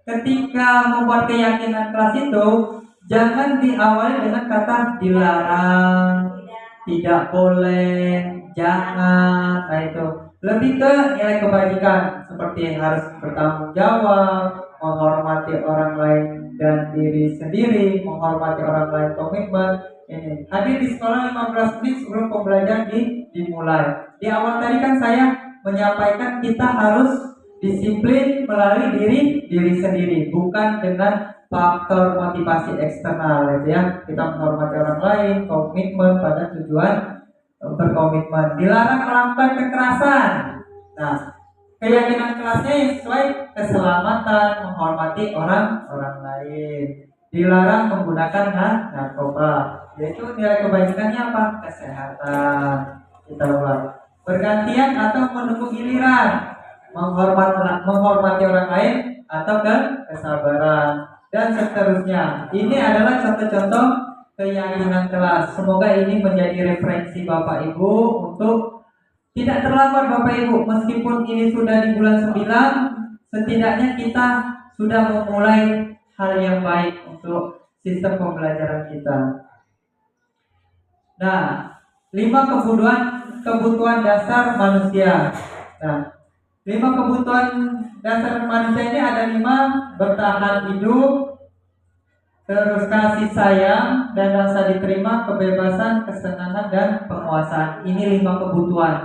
ketika membuat keyakinan kelas itu jangan diawali dengan kata dilarang, tidak boleh, jangan. Nah itu lebih ke nilai kebajikan seperti harus bertanggung jawab, menghormati orang lain dan diri sendiri, menghormati orang lain, komitmen. Ini hadir di sekolah 15 menit sebelum pembelajaran dimulai. Di awal tadi kan saya menyampaikan kita harus disiplin melalui diri sendiri, bukan dengan faktor motivasi eksternal, ya. Kita menghormati orang lain, komitmen pada tujuan berkomitmen. Dilarang melakukan kekerasan. Nah, keyakinan kelasnya yang sesuai keselamatan, menghormati orang lain. Dilarang menggunakan narkoba. Yaitu nilai kebajikannya apa? Kesehatan. Kita ulang. Bergantian atau menunggu giliran. Menghormati orang lain atau kesabaran dan seterusnya. Ini adalah contoh-contoh keyakinan kelas. Semoga ini menjadi referensi Bapak Ibu untuk tidak terlambat Bapak Ibu. Meskipun ini sudah di bulan 9, setidaknya kita sudah memulai hal yang baik untuk sistem pembelajaran kita. Nah, 5 kebutuhan dasar manusia. Nah, 5 kebutuhan dasar manusia ini ada 5: bertahan hidup, terus kasih sayang dan rasa diterima, kebebasan, kesenangan dan penguasaan. Ini 5 kebutuhan.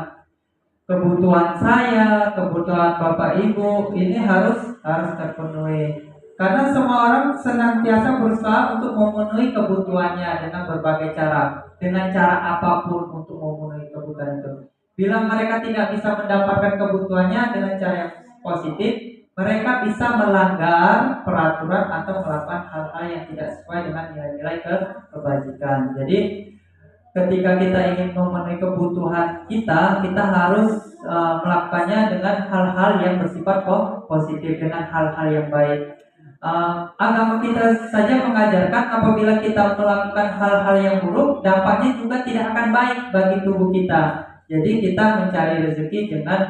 Kebutuhan saya, kebutuhan Bapak Ibu ini harus terpenuhi. Karena semua orang senantiasa berusaha untuk memenuhi kebutuhannya dengan berbagai cara, dengan cara apapun untuk memenuhi kebutuhan itu. Bila mereka tidak bisa mendapatkan kebutuhannya dengan cara yang positif, mereka bisa melanggar peraturan atau melakukan hal-hal yang tidak sesuai dengan nilai-nilai kebajikan. Jadi ketika kita ingin memenuhi kebutuhan kita harus melakukannya dengan hal-hal yang bersifat positif, dengan hal-hal yang baik. Agama kita saja mengajarkan apabila kita melakukan hal-hal yang buruk, dampaknya juga tidak akan baik bagi tubuh kita. Jadi kita mencari rezeki dengan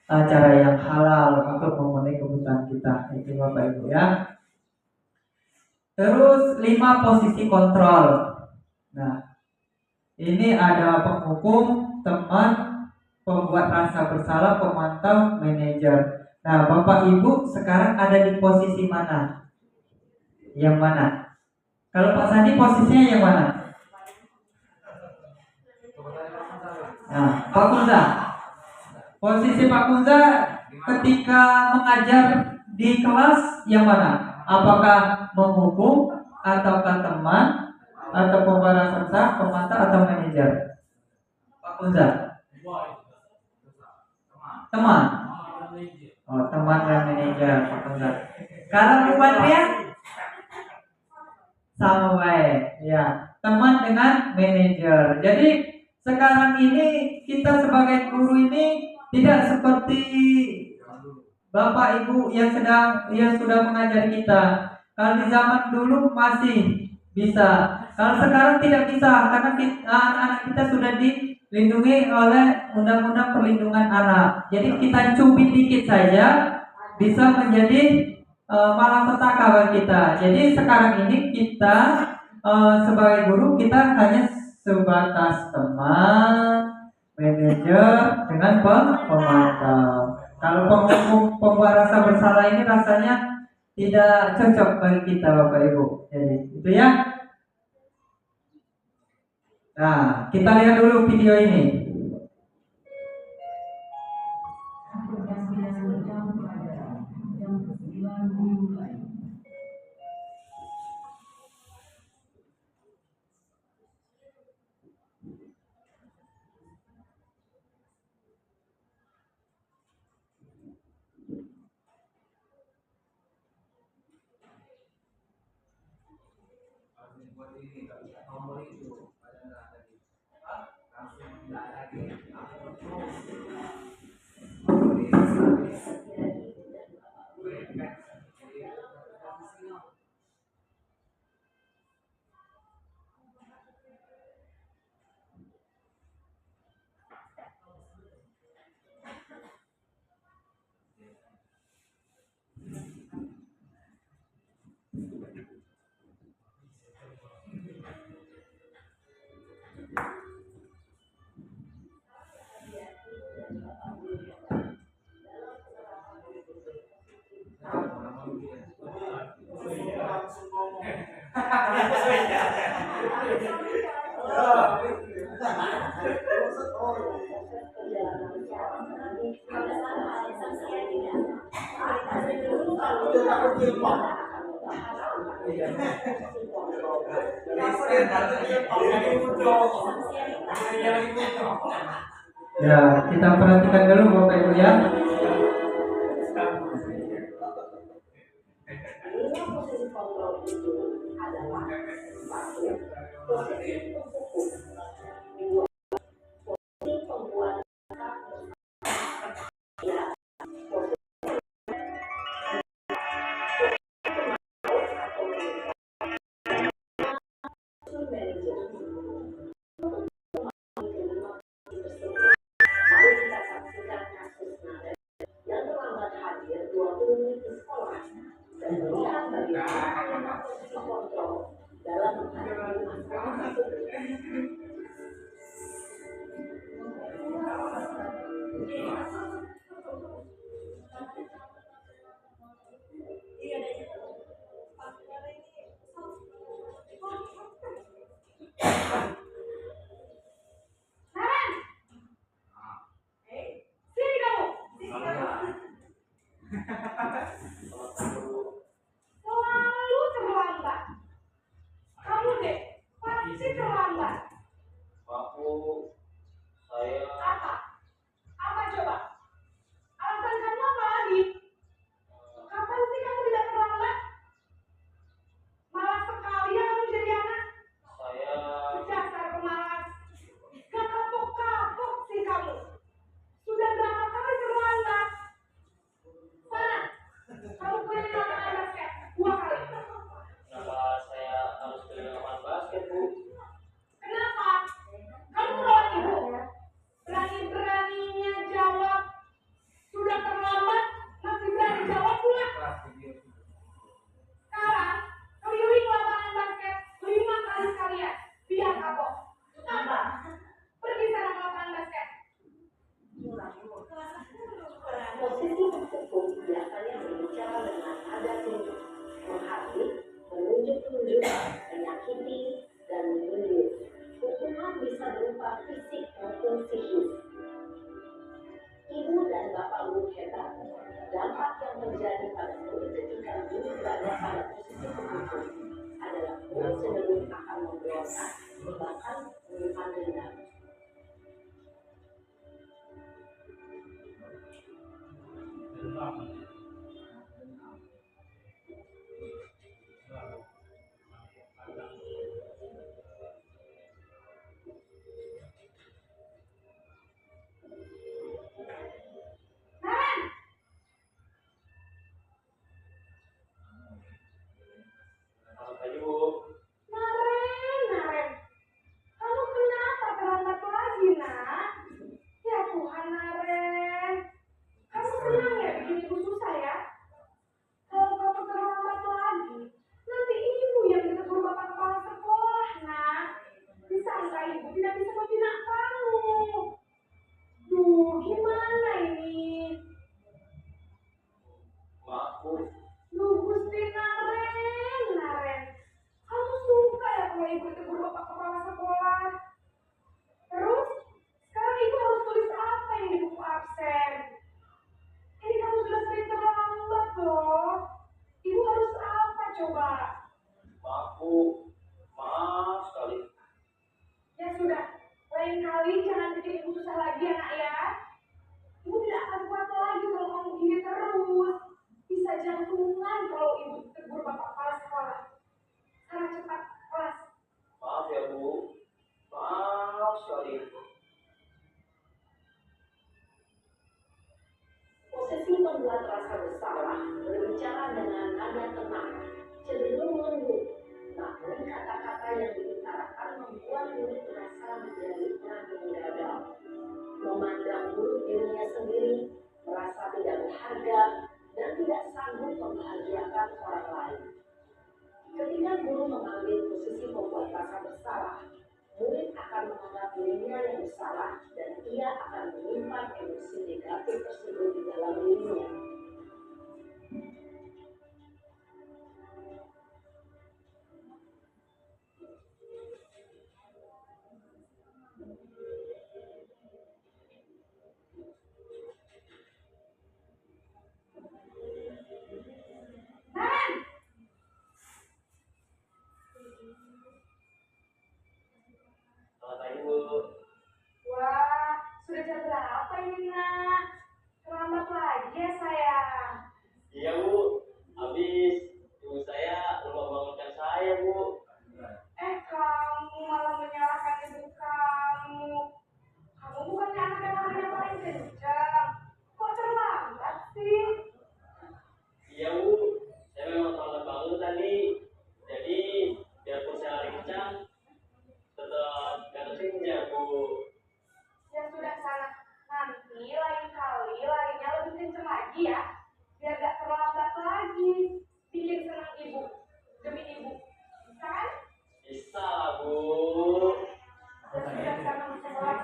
cara yang halal untuk memenuhi kebutuhan kita. Itu Bapak Ibu ya. Terus 5 posisi kontrol. Nah, ini ada penghukum, teman, pembuat rasa bersalah, pemantau, manajer. Nah, Bapak Ibu sekarang ada di posisi mana? Yang mana? Kalau Pak Sandi posisinya yang mana? Nah, Pak Kunza. Posisi Pak Kunza ketika mengajar di kelas yang mana? Apakah menghukum, ataukah teman, atau pembalas serta, pemantau, atau manajer? Pak Kunza. Teman. Oh, teman dan manajer, Pak Kunza. Kalau bukan dia sama baik, ya. Teman dengan manajer. Jadi sekarang ini kita sebagai guru ini tidak seperti Bapak Ibu yang sudah mengajar kita. Kalau di zaman dulu masih bisa. Kalau sekarang tidak bisa karena anak-anak kita sudah dilindungi oleh Undang-Undang Perlindungan Anak. Jadi kita cubit dikit saja bisa menjadi malapetaka bagi kita. Jadi sekarang ini kita sebagai guru kita hanya sebatas teman, manajer dengan pemantau. Kalau penghukum, pembuat rasa bersalah ini rasanya tidak cocok bagi kita Bapak Ibu. Jadi itu ya. Nah, kita lihat dulu video ini. Ya, kita perhatikan dulu Bapak Ibu ya. menyelesaikan, bahkan menyimpan dendam. Selamat pagi, Bu. Naren, kamu kenapa terlambat lagi, nak? Ya Tuhan, Naren. Kamu senang ya bikin ibu susah ya? Kalau kamu terlambat lagi, nanti ibu yang ditegur bapak kepala sekolah, nak. Disangka ibu tidak bisa membina kamu. Duh, gimana ini? Maaf, Bu. Duh, Gusti Naren. Kamu suka ya kalau ibu tegur bapak kepala sekolah? Terus, sekarang ibu harus tulis apa yang di buku absen? Ini kamu sudah sering terlambat loh. Ibu harus apa coba? Maaf, Bu. Maaf sekali. Ya sudah, lain kali jangan bikin ibu susah lagi ya nak ya. Ibu tidak akan kuat lagi kalau kamu gini terus. Bisa jantungan kalau ibu tegur bapak kepala sekolah. Sekarang cepat kelas. Maaf ya, Bu. Maaf sekali. Posisi membuat rasa bersalah, berbicara dengan nada tenang, cenderung lembut. Namun kata-kata yang diutarakan membuat murid merasa menjadi orang yang gagal. Memandang buruk dirinya sendiri, merasa tidak berharga, dan tidak sanggup membahagiakan orang lain. Ketika guru mengambil posisi membuat rasa bersalah, murid akan menganggap dirinya yang bersalah dan ia akan menyimpan emosi negatif tersebut di dalam dirinya. Naren! Selamat pagi, Bu. Wah, sudah jam berapa ini nak? Terlambat lagi ya sayang. Iya, Bu. Habis ibu saya lupa bangunkan saya, Bu. Kamu malah menyalahkan ibu kamu. Kamu bukannya anak yang paling kencang. Kok terlambat sih? Iya, Bu. Saya memang terlambat bangun tadi. Jadi, biarpun saya lari kencang, tetap gak kesenja, Bu. Ya sudah sana. Nanti lain kali larinya lebih kencang lagi ya. Biar gak terlambat lagi. Bikin senang ibu. Demi ibu. Bisa kan? Bisa lah, Bu. Ya sudah sana sekolah.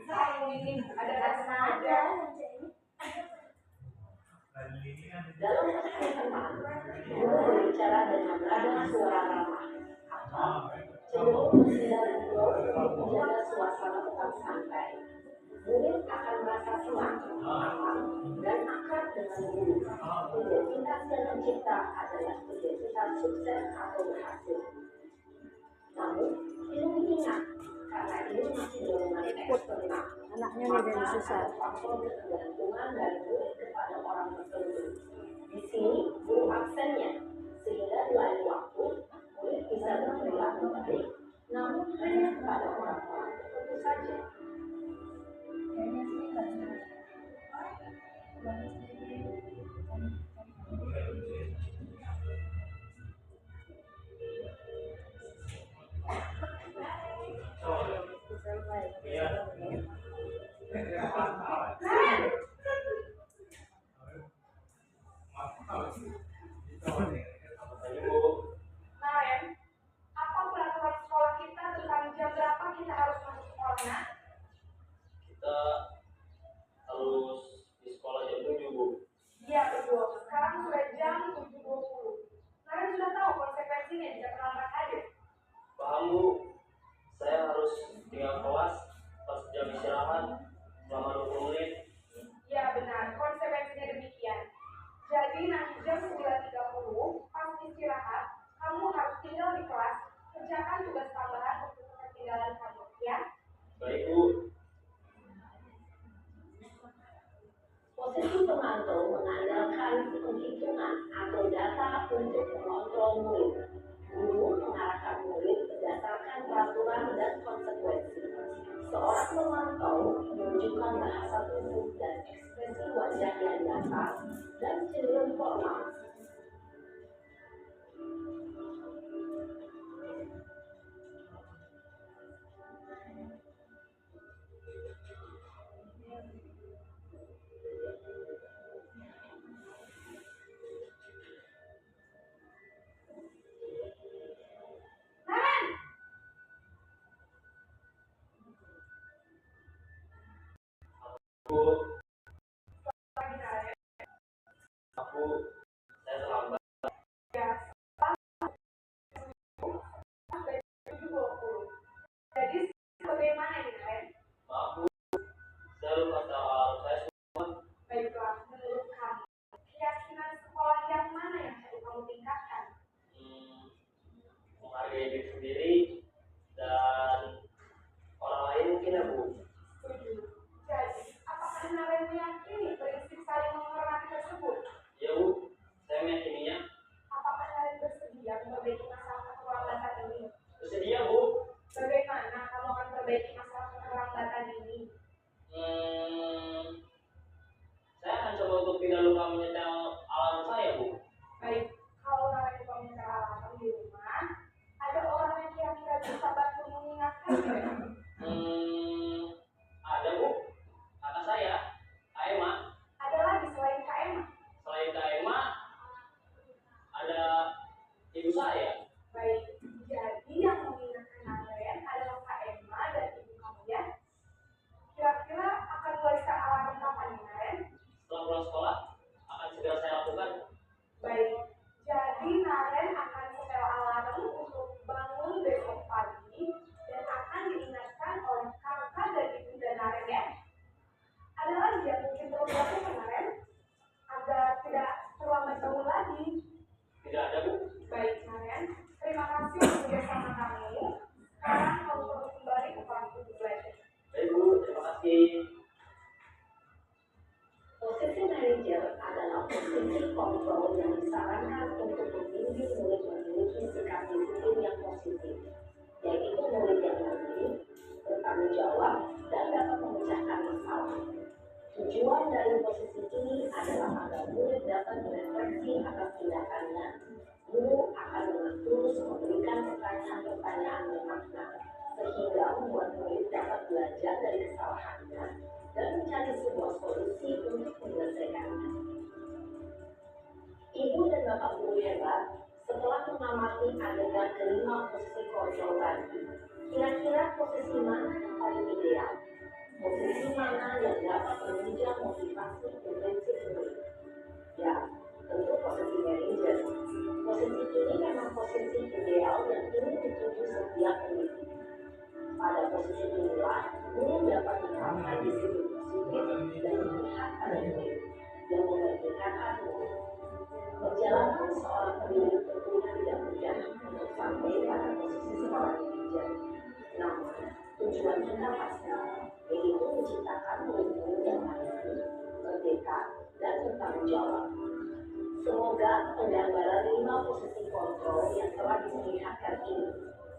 Kamu ini ada rasa aja. Dalam posisi tenang, guru berbicara dengan nada suara ramah, cenderung bersinar untuk menjaga suasana tetap santai. Murid akan merasa senang, aman, dan akrab dengan guru. Identitas yang tercipta adalah identitas sukses atau berhasil. Namun, ini ingat, karena ini masih dorongan eksternal. Anaknya nih dari susah. Ada faktor ketergantungan dari murid kepada orang tertentu. Di sini, guru absennya, sehingga di lain waktu, murid bisa berperilaku baik, namun hanya kepada orang-orang tertentu saja. Selamat pagi, Bu. Naren, apa peraturan sekolah kita tentang jam berapa kita harus masuk sekolah, nak? Kita harus di sekolah jam 7, Bu. Iya betul. Sekarang sudah jam 7.20. Naren sudah tahu konsekuensinya jika terlambat hadir. Paham, Bu. Saya harus tinggal kelas pas jam istirahat selama 20 menit. Ya benar, konsekuensinya demikian. Jadi nanti jam 9.30 pas istirahat, kamu harus tinggal di kerjakan tugas tambahan untuk ketinggalan kamu, ya. Baik, Bu. Posisi pemantau mengandalkan penghitungan atau data untuk mengontrol murid. Guru mengarahkan murid berdasarkan peraturan dan konsekuensi. Seorang pemantau menunjukkan bahasa tubuh dan ekspresi wajah yang datar dan cenderung formal. Naren, Bu, lagi Naren. aku saya terlambat. Ya, sampai 7.20. Jadi, bagaimana ini, Naren? Maaf, Bu. Saya lupa soal saya. Baiklah, menurut kamu, keyakinan sekolah yang mana yang perlu kamu tingkatkan? Menghargai diri sendiri dan orang lain mungkin ya, Bu. Setuju. Jadi, apakah Naren meyakini prinsip saling menghormati tersebut? Ya, Bu. Saya meyakininya. Apakah Naren bersedia memperbaiki masalah keterlambatan ini? Bersedia, Bu. Bagaimana kamu akan perbaiki masalah keterlambatan ini? Saya akan coba untuk tidak lupa menyetel alarm saya, Bu. Baik, kalau Naren lupa menyetel alarm di rumah, ada orang yang kira-kira bisa bantu mengingatkannya. Ada, Bu. Kakak saya, Kak Emma. Ada lagi selain Kak Emma. Selain Kak Emma, ada ibu saya. Baik, jadi yang mengingatkan Naren adalah Kak Emma dan ibu kamu, ya. Kira-kira akan mulai start alarm kapan nih, Naren? Setelah pulang sekolah, akan segera saya lakukan. Baik, jadi Naren akan setel alarm untuk bangun besok pagi dan akan diingatkan oleh kakak dan ibunda Naren, ya. Ada lagi yang mungkin perlu dilakukan, Naren, agar tidak terlambat bangun lagi. Tidak ada, Bu. Baik, Naren, terima kasih untuk bersama kami. Sekarang kamu perlu kembali ke kelas 7 belajar. Baik, Bu. Terima kasih. Posisi manajer adalah posisi kontrol yang disarankan untuk membimbing murid memiliki sikap disiplin yang positif, yaitu murid yang mandiri, bertanggung jawab, dan dapat memecahkan masalah. Tujuan dari posisi ini adalah agar murid dapat berefleksi atas tindakannya. Guru akan terus memberikan pertanyaan-pertanyaan bermakna, sehingga membuat murid dapat belajar dari kesalahannya dan mencari sebuah solusi untuk menyelesaikannya. Ibu dan bapak guru hebat, setelah mengamati adegan kelima posisi kontrol tadi, kira-kira posisi mana yang paling ideal? Posisi mana yang dapat menunjang motivasi prinsip murid? Ya, tentu posisi manajer. Posisi ini memang posisi ideal yang ingin dituju setiap pendidik. Pada posisi inilah, guru dapat menerapkan disiplin positif dan memihak pada murid yang memerdekakan murid. Perjalanan seorang pendidik tentunya tidak mudah untuk sampai pada posisi seorang manajer. Namun, tujuan kita pasti, yaitu menciptakan murid-murid yang mandiri, merdeka, dan bertanggung jawab. Semoga penggambaran 5 posisi kontrol yang telah diperlihatkan ini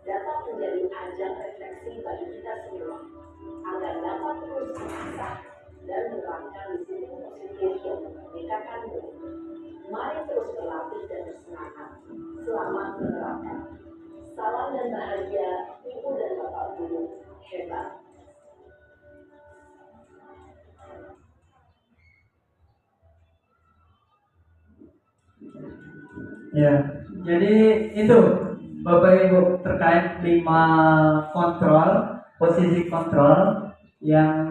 dapat menjadi ajang refleksi bagi kita semua, agar dapat terus mengasah dan menerapkan disiplin positif yang memerdekakan murid. Mari terus berlatih dan bersemangat. Selamat menerapkan. Salam dan bahagia Ibu dan Bapak Guru hebat. Ya, jadi itu Bapak Ibu terkait 5 kontrol, posisi kontrol yang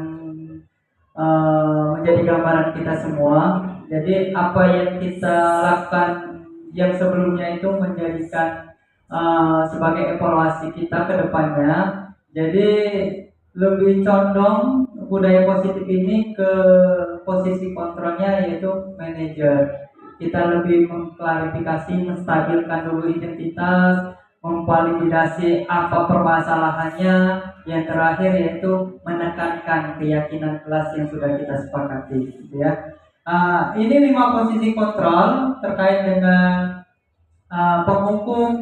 menjadi gambaran kita semua. Jadi apa yang kita lakukan yang sebelumnya itu menjadikan sebagai evaluasi kita ke depannya. Jadi lebih condong budaya positif ini ke posisi kontrolnya, yaitu manajer. Kita lebih mengklarifikasi, menstabilkan dulu identitas, memvalidasi apa permasalahannya, yang terakhir yaitu menekankan keyakinan kelas yang sudah kita sepakati, gitu ya. Ini 5 posisi kontrol terkait dengan penghukum,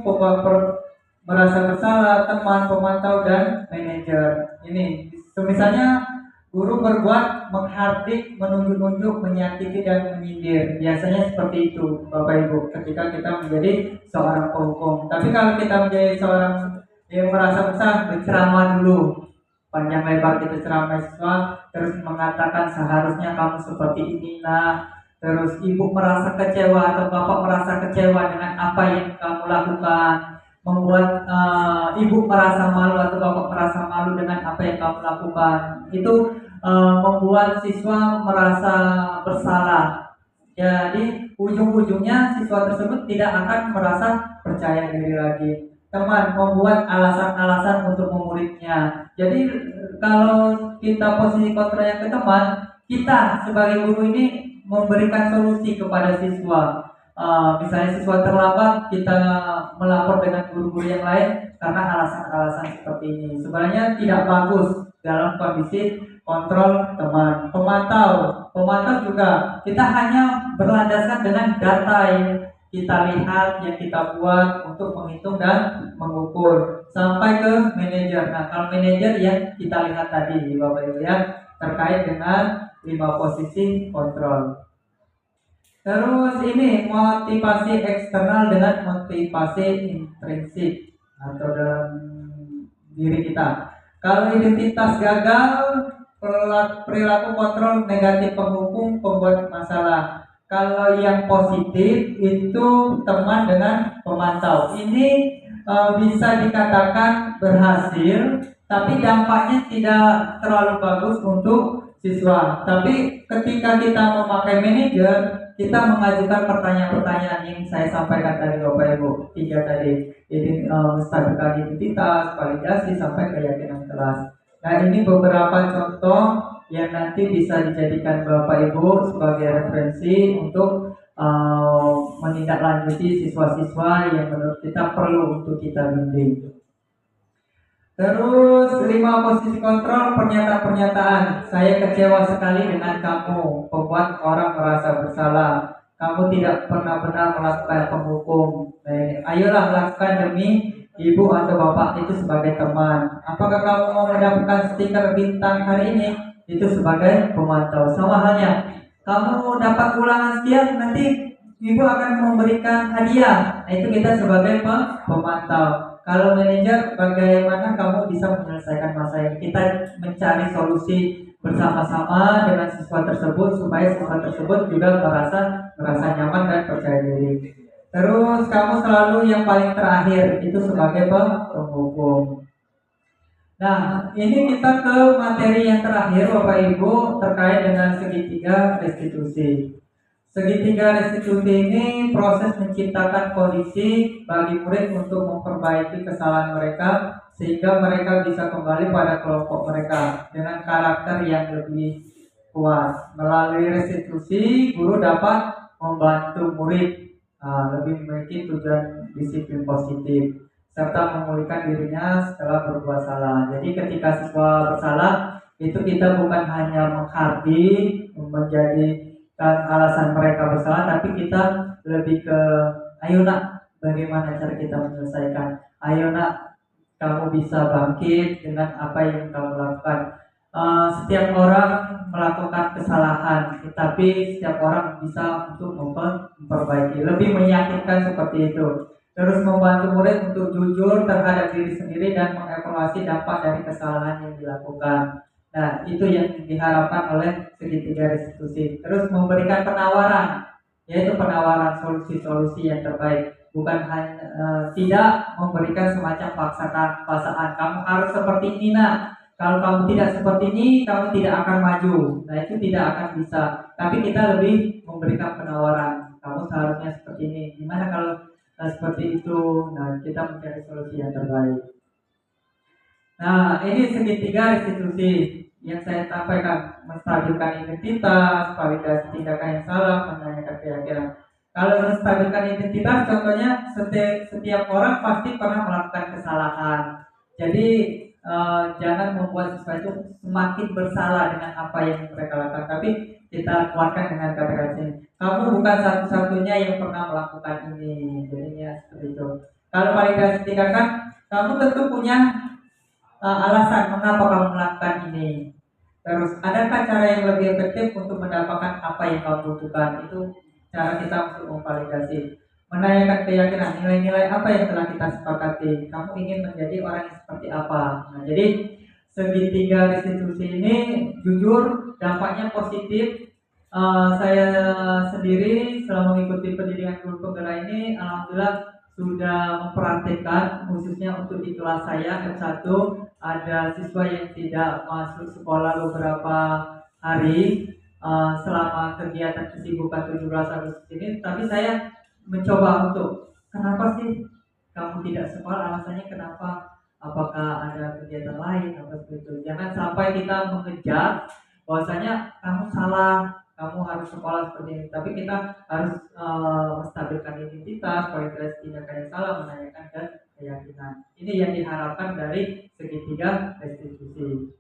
merasa bersalah, teman, pemantau, dan manajer. Ini misalnya guru berbuat menghardik, menunjuk-nunjuk, menyakiti, dan menyindir. Biasanya seperti itu, Bapak Ibu, ketika kita menjadi seorang penghukum. Tapi kalau kita menjadi seorang yang merasa bersalah, berceramah dulu. Panjang lebar kita ceramah siswa, terus mengatakan seharusnya kamu seperti ini, nah. Terus ibu merasa kecewa atau bapak merasa kecewa dengan apa yang kamu lakukan, membuat ibu merasa malu atau bapak merasa malu dengan apa yang kamu lakukan. Itu membuat siswa merasa bersalah. Jadi ujung-ujungnya siswa tersebut tidak akan merasa percaya diri lagi. Teman membuat alasan-alasan untuk memuridnya. Jadi kalau kita posisi kontrol yang ke teman, kita sebagai guru ini memberikan solusi kepada siswa. Misalnya siswa terlambat, kita melapor dengan guru-guru yang lain karena alasan-alasan seperti ini. Sebenarnya tidak bagus dalam kondisi kontrol teman. Pemantau juga kita hanya berlandaskan dengan data yang kita lihat, yang kita buat untuk menghitung dan mengukur sampai ke manajer. Nah, kalau manajer yang kita lihat tadi, Bapak Ibu ya, terkait dengan 5 posisi kontrol. Terus ini motivasi eksternal dengan motivasi intrinsik atau dalam diri kita. Kalau identitas gagal, perilaku kontrol negatif penghukum, pembuat masalah. Kalau yang positif itu teman dengan pemantau. Ini bisa dikatakan berhasil, tapi dampaknya tidak terlalu bagus untuk siswa. Tapi ketika kita memakai manajer, kita mengajukan pertanyaan-pertanyaan yang saya sampaikan tadi Bapak Ibu, 3 tadi. Ini menstabilkan identitas, validasi, sampai keyakinan kelas. Nah, ini beberapa contoh yang nanti bisa dijadikan Bapak Ibu sebagai referensi untuk menindaklanjuti siswa-siswa yang menurut kita perlu untuk kita bimbing. Terus 5 posisi kontrol, pernyataan-pernyataan. Saya kecewa sekali dengan kamu, membuat orang merasa bersalah. Kamu tidak pernah benar melakukan penghukum. Ayolah lakukan demi ibu atau bapak itu sebagai teman. Apakah kamu mau mendapatkan stiker bintang hari ini? Itu sebagai pemantau. Sama halnya, kamu dapat ulangan sekian, nanti ibu akan memberikan hadiah. Nah, itu kita sebagai pemantau. Kalau manajer, bagaimana kamu bisa menyelesaikan masalah ini? Kita mencari solusi bersama-sama dengan siswa tersebut supaya siswa tersebut juga merasa nyaman dan percaya diri. Terus kamu selalu yang paling terakhir, itu sebagai penghukum. Nah, ini kita ke materi yang terakhir Bapak Ibu terkait dengan segitiga restitusi. Segitiga restitusi ini proses menciptakan kondisi bagi murid untuk memperbaiki kesalahan mereka sehingga mereka bisa kembali pada kelompok mereka dengan karakter yang lebih kuat. Melalui restitusi, guru dapat membantu murid lebih memiliki tujuan disiplin positif serta memulihkan dirinya setelah berbuat salah. Jadi ketika siswa bersalah, itu kita bukan hanya menghardik, menjadi alasan mereka bersalah, tapi kita lebih ke ayo nak, bagaimana cara kita menyelesaikan, ayo nak, kamu bisa bangkit dengan apa yang kamu lakukan. Setiap orang melakukan kesalahan, tetapi setiap orang bisa untuk memperbaiki, lebih meyakinkan seperti itu. Terus membantu murid untuk jujur terhadap diri sendiri dan mengevaluasi dampak dari kesalahan yang dilakukan. Nah, itu yang diharapkan oleh segitiga restitusi. Terus memberikan penawaran, yaitu penawaran solusi-solusi yang terbaik. Bukan hanya tidak memberikan semacam paksaan. Kamu harus seperti ini nak. Kalau kamu tidak seperti ini, kamu tidak akan maju. Nah, itu tidak akan bisa. Tapi kita lebih memberikan penawaran. Kamu seharusnya seperti ini. Gimana kalau seperti itu? Nah, kita mencari solusi yang terbaik. Nah, ini segitiga restitusi yang saya sampaikan, menstabilkan identitas, validasi tindakan yang salah, menanyakan keyakinan. Kalau menstabilkan identitas, contohnya setiap orang pasti pernah melakukan kesalahan. Jadi jangan membuat siswa itu semakin bersalah dengan apa yang mereka lakukan, tapi kita kuatkan dengan kata-kata ini. Kamu bukan satu-satunya yang pernah melakukan ini. Jadinya seperti itu. Kalau validasi tindakan, kamu tentu punya alasan mengapa kamu melakukan ini. Terus, adakah cara yang lebih efektif untuk mendapatkan apa yang kamu butuhkan? Itu cara kita untuk memvalidasi. Menanyakan keyakinan, nilai-nilai apa yang telah kita sepakati. Kamu ingin menjadi orang yang seperti apa? Nah, jadi segitiga restitusi ini jujur dampaknya positif. Saya sendiri selama mengikuti pendidikan guru penggerak ini, alhamdulillah sudah mempraktikkan, khususnya untuk di kelas saya F1 ada siswa yang tidak masuk sekolah beberapa hari selama kegiatan kesibukan 17 Agustus ini, tapi saya mencoba untuk kenapa sih kamu tidak sekolah, alasannya kenapa, apakah ada kegiatan lain atau seperti itu. Jangan sampai kita mengejar bahwasanya kamu salah, kamu harus sekolah seperti ini, tapi kita harus menstabilkan identitas, kualitas tindakan yang salah, menanyakan dan keyakinan. Ini yang diharapkan dari segitiga restitusi.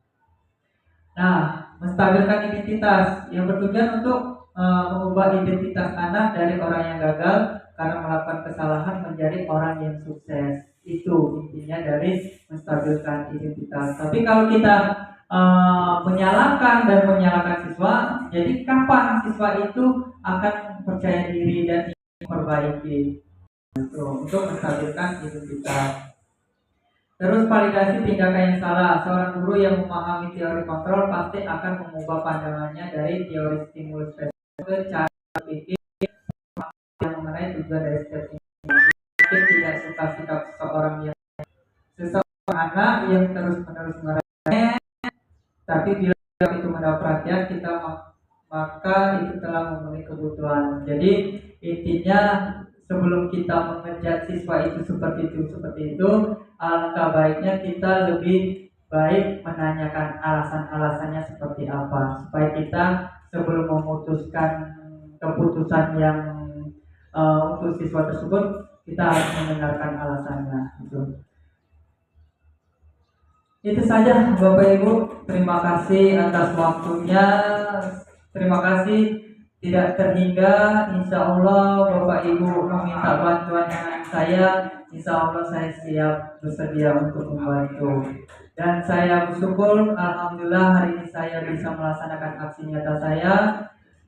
Nah, menstabilkan identitas yang bertujuan untuk mengubah identitas anak dari orang yang gagal karena melakukan kesalahan menjadi orang yang sukses. Itu intinya dari menstabilkan identitas. Tapi kalau kita menyalahkan dan menyalahkan siswa, jadi kapan siswa itu akan percaya diri dan ingin memperbaiki untuk menstabilkan identitas. Terus validasi tindakan yang salah. Seorang guru yang memahami teori kontrol pasti akan mengubah pandangannya dari teori stimulus ke cara berpikir yang mengenai tujuan dari setiap stimulus. Mungkin tidak suka sikap seseorang anak yang terus-menerus meremeh, tapi bila itu mendapat perhatian kita, maka itu telah memenuhi kebutuhan. Jadi intinya sebelum kita mengejar siswa itu seperti itu, alangkah baiknya kita lebih baik menanyakan alasan-alasannya seperti apa, supaya kita sebelum memutuskan keputusan yang untuk siswa tersebut, kita harus mendengarkan alasannya. Itu saja Bapak Ibu, terima kasih atas waktunya. Terima kasih tidak terhingga. Insya Allah Bapak Ibu meminta bantuan dengan saya, insya Allah saya siap bersedia untuk membantu. Dan saya bersyukur, alhamdulillah hari ini saya bisa melaksanakan aksi nyata saya.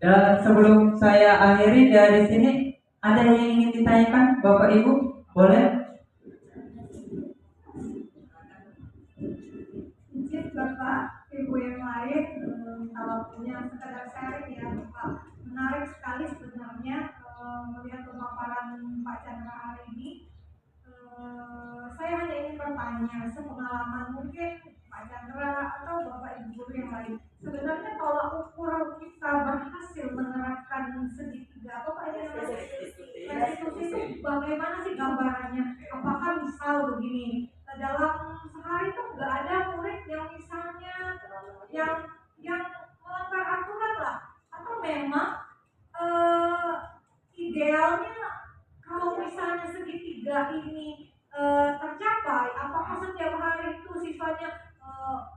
Dan sebelum saya akhiri dari sini, ada yang ingin ditanyakan Bapak Ibu? Boleh? Mungkin Bapak Ibu yang lain kalau punya sekedar sharing ya Bapak, menarik sekali sebenarnya melihat pemaparan Pak Chandra hari ini. Saya hanya ingin bertanya, sepengalaman mungkin Pak Chandra atau Bapak Ibu guru yang lain, sebenarnya tolak ukur kita berhasil menerapkan segitiga atau Pak restitusi itu bagaimana sih gambarannya? Apakah misal begini, dalam sehari itu nggak ada murid yang misalnya yang melanggar aturan lah, atau memang idealnya kalau misalnya segitiga ini tercapai, apakah setiap hari itu siswanya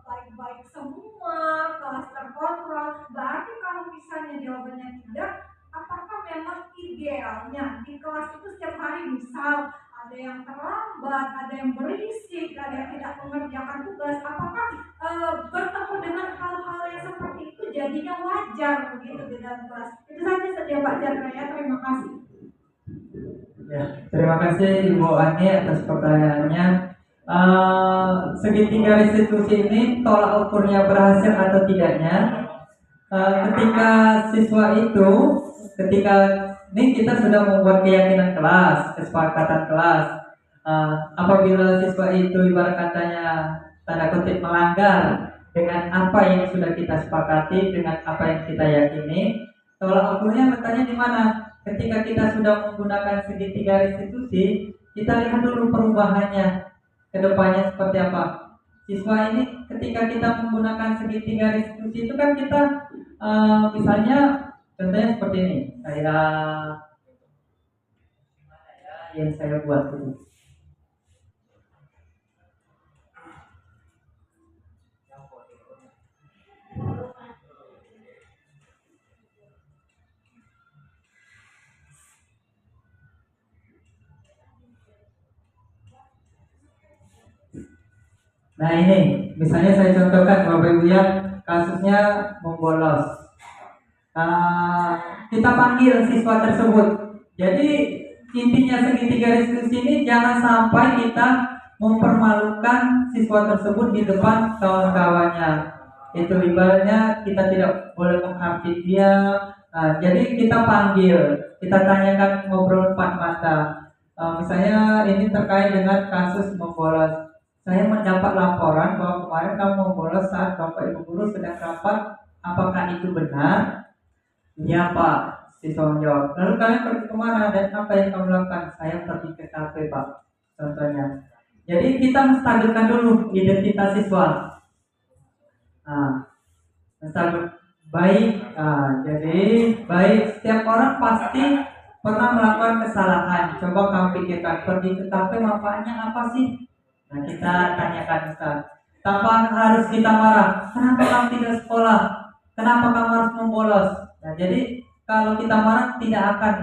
baik-baik semua, kelas terkontrol? Berarti kalau misalnya jawabannya tidak, apakah memang idealnya di kelas itu setiap hari misal ada yang terlambat, ada yang berisik, ada yang tidak mengerjakan tugas, apakah bertemu dengan hal-hal yang seperti itu jadinya wajar begitu di dalam kelas? Itu saja saja Pak Chandra ya, terima kasih. Ya, terima kasih Ibu Ani atas pertanyaannya. Segitiga restitusi ini tolak ukurnya berhasil atau tidaknya, ketika siswa itu, ketika ini kita sudah membuat keyakinan kelas, kesepakatan kelas. Apabila siswa itu ibarat katanya tanda kutip melanggar dengan apa yang sudah kita sepakati, dengan apa yang kita yakini, tolak ukurnya letaknya di mana? Ketika kita sudah menggunakan segitiga restitusi, kita lihat dulu perubahannya ke depannya seperti apa. Siswa ini ketika kita menggunakan segitiga restitusi itu kan kita misalnya contohnya seperti ini, saya yang saya buat itu. Nah ini, misalnya saya contohkan Bapak Ibu ya, kasusnya membolos. Kita panggil siswa tersebut. Jadi intinya segitiga diskusi ini jangan sampai kita mempermalukan siswa tersebut di depan kawan-kawannya. Itu ibaratnya kita tidak boleh menghardik dia. Jadi kita panggil, kita tanyakan ngobrol empat mata. Misalnya ini terkait dengan kasus membolos. Saya mendapat laporan bahwa kemarin kamu membolos saat Bapak Ibu guru sedang rapat. Apakah itu benar? Iya Pak, siswa menjawab. Lalu kalian pergi kemana dan apa yang kamu lakukan? Saya pergi ke kafe Pak, contohnya. Jadi kita menstabilkan dulu identitas siswa. Baik. Jadi baik, setiap orang pasti pernah melakukan kesalahan. Coba kamu pikirkan, pergi ke kafe manfaatnya apa sih? Nah kita tanyakan Ustaz, tanpa harus kita marah. Kenapa kamu tidak sekolah? Kenapa kamu harus membolos? Nah jadi kalau kita marah tidak akan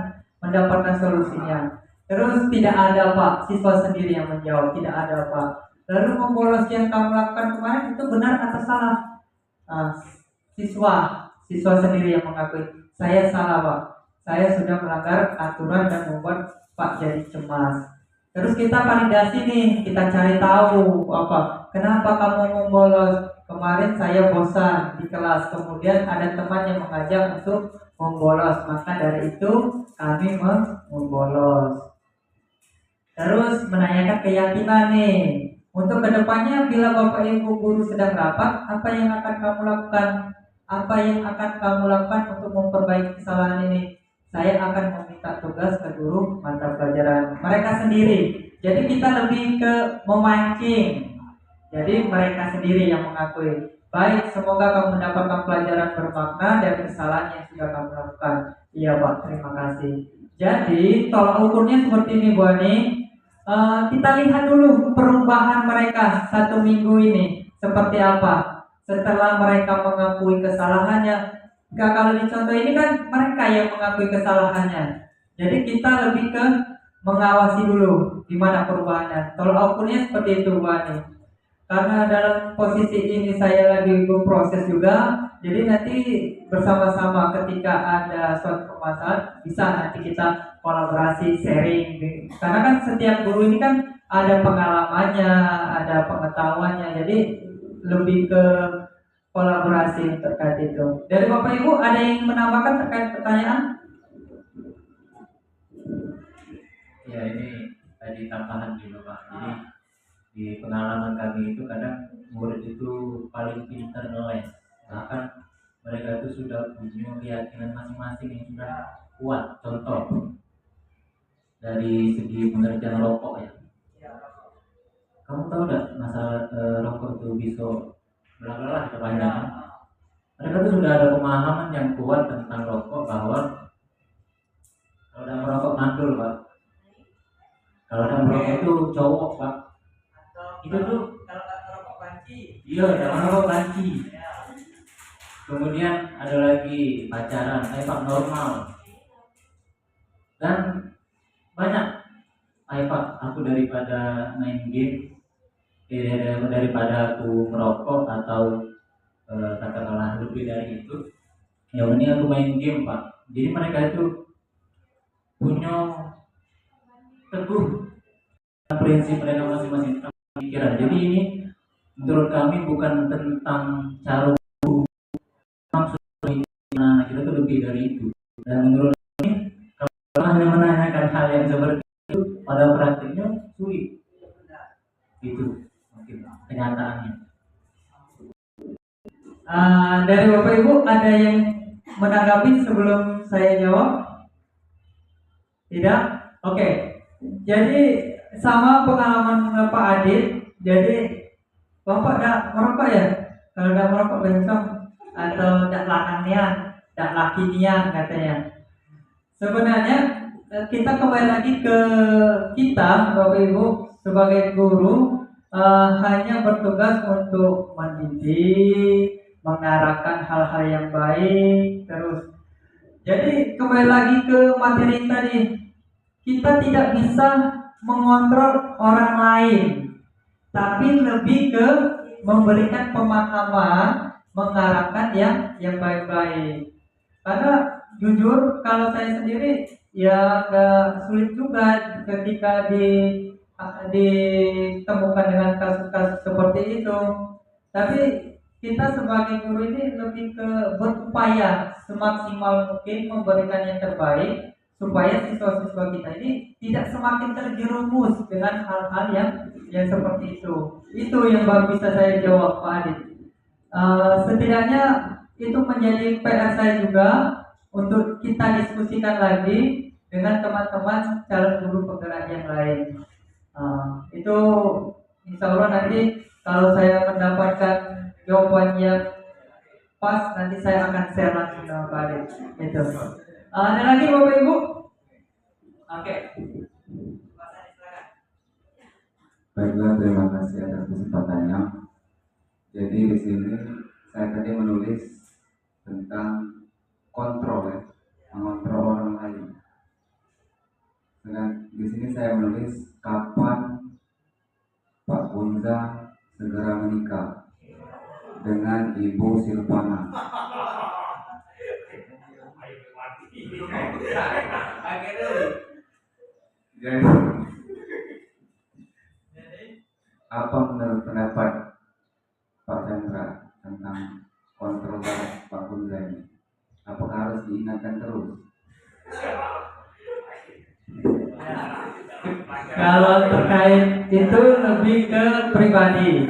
mendapatkan solusinya. Terus tidak ada Pak, siswa sendiri yang menjawab, tidak ada Pak. Lalu membolos yang kamu lakukan kemarin itu benar atau salah? Siswa sendiri yang mengakui, saya salah Pak. Saya sudah melanggar aturan dan membuat Pak jadi cemas. Terus kita validasi nih, kita cari tahu kenapa kamu membolos. Kemarin saya bosan di kelas, kemudian ada teman yang mengajak untuk membolos, maka dari itu kami membolos. Terus menanyakan keyakinan nih, untuk kedepannya bila Bapak Ibu guru sedang rapat, apa yang akan kamu lakukan? Apa yang akan kamu lakukan untuk memperbaiki kesalahan ini? Saya akan meminta tugas ke guru mata pelajaran mereka sendiri. Jadi kita lebih ke memancing. Jadi mereka sendiri yang mengakui. Baik, semoga kamu mendapatkan pelajaran bermakna dari kesalahan yang sudah kamu lakukan. Iya Pak, terima kasih. Jadi tolak ukurnya seperti ini Bu Ani. Kita lihat dulu perubahan mereka 1 minggu ini seperti apa. Setelah mereka mengakui kesalahannya. Kalau di contoh ini kan mereka yang mengakui kesalahannya. Jadi kita lebih ke mengawasi dulu gimana perubahannya. Tolak ukurnya seperti itu Bu Ani. Karena dalam posisi ini saya lagi berproses juga, jadi nanti bersama-sama ketika ada suatu permasalahan bisa nanti kita kolaborasi, sharing. Karena kan setiap guru ini kan ada pengalamannya, ada pengetahuannya, jadi lebih ke kolaborasi terkait itu. Dari Bapak Ibu ada yang menambahkan terkait pertanyaan? Ya ini tadi tambahan juga Pak. Jadi di pengalaman kami itu kadang murid itu paling pintar ngeles, bahkan mereka itu sudah punya keyakinan masing-masing yang sudah kuat. Contoh dari segi pengerjaan rokok ya, kamu tahu nggak masalah rokok itu bisa bla kepanjangan. Mereka itu sudah ada pemahaman yang kuat tentang rokok, bahwa kalau udah merokok mandul Pak, kalau udah merokok itu cowok Pak. Itu tuh kalau nggak merokok panci. Iya, jangan merokok panci. Kemudian ada lagi pacaran, Pak normal. Dan banyak, Pak aku daripada main game, daripada aku merokok atau katakanlah lebih dari itu, ya mending aku main game Pak. Jadi mereka itu punya teguh prinsip mereka masing-masing pikiran. Jadi ini menurut kami bukan tentang cara maksudnya kita tuh lebih dari itu. Dan menurut kami kalau hanya menanyakan hal yang seperti itu, pada praktiknya sulit. Itu mungkin kenyataannya. Dari Bapak Ibu ada yang menanggapi sebelum saya jawab? Tidak? Oke. Jadi sama pengalaman Pak Adit. Jadi Bapak tidak merokok ya? Kalau tidak merokok bencong atau tidak lanangnya, tidak lakinya katanya. Sebenarnya kita kembali lagi ke kita, Bapak Ibu, sebagai guru hanya bertugas untuk mendidik, mengarahkan hal-hal yang baik, terus. Jadi kembali lagi ke materi tadi, kita tidak bisa mengontrol orang lain, tapi lebih ke memberikan pemahaman, mengarahkan yang baik-baik. Karena jujur kalau saya sendiri ya agak sulit juga ketika ditemukan dengan kasus-kasus seperti itu. Tapi kita sebagai guru ini lebih ke berupaya semaksimal mungkin memberikan yang terbaik supaya siswa-siswa kita ini tidak semakin terjerumus dengan hal-hal yang seperti itu. Itu yang baru bisa saya jawab, Pak Adit. Setidaknya itu menjadi PR saya juga untuk kita diskusikan lagi dengan teman-teman calon guru penggerak yang lain. Itu insya Allah nanti kalau saya mendapatkan jawaban yang pas, nanti saya akan share langsung sama Pak Adit. Itu. Ada lagi Bapak Ibu? Oke. Baiklah, terima kasih atas kesempatannya. Jadi di sini saya tadi menulis tentang kontrol, ya, mengontrol orang lain. Dan di sini saya menulis kapan Pak Bunza segera menikah dengan Ibu Silvana. Jadi apa menurut pendapat Pak Chandra tentang kontrol Pak Bunza ini? Apakah harus diingatkan terus? Kalau terkait itu lebih ke pribadi.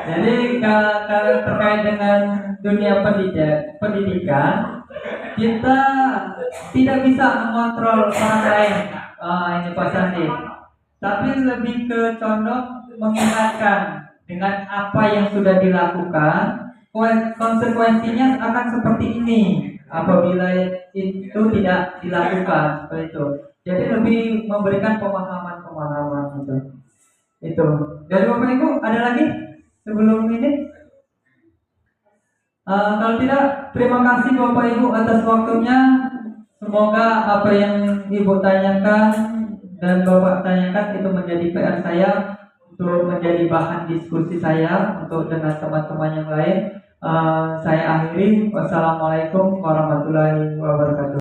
Jadi kalau terkait dengan dunia pendidikan, kita tidak bisa mengontrol orang lain. Ini Pak Sandi. Tapi lebih ke condong mengingatkan dengan apa yang sudah dilakukan, konsekuensinya akan seperti ini apabila itu tidak dilakukan, seperti itu. Jadi lebih memberikan pemahaman itu. Itu. Dari Bapak Ibu ada lagi sebelum ini? Kalau tidak, terima kasih Bapak Ibu atas waktunya. Semoga apa yang Ibu tanyakan dan Bapak tanyakan itu menjadi PR saya untuk menjadi bahan diskusi saya untuk dengan teman-teman yang lain. Saya akhiri. Wassalamualaikum warahmatullahi wabarakatuh.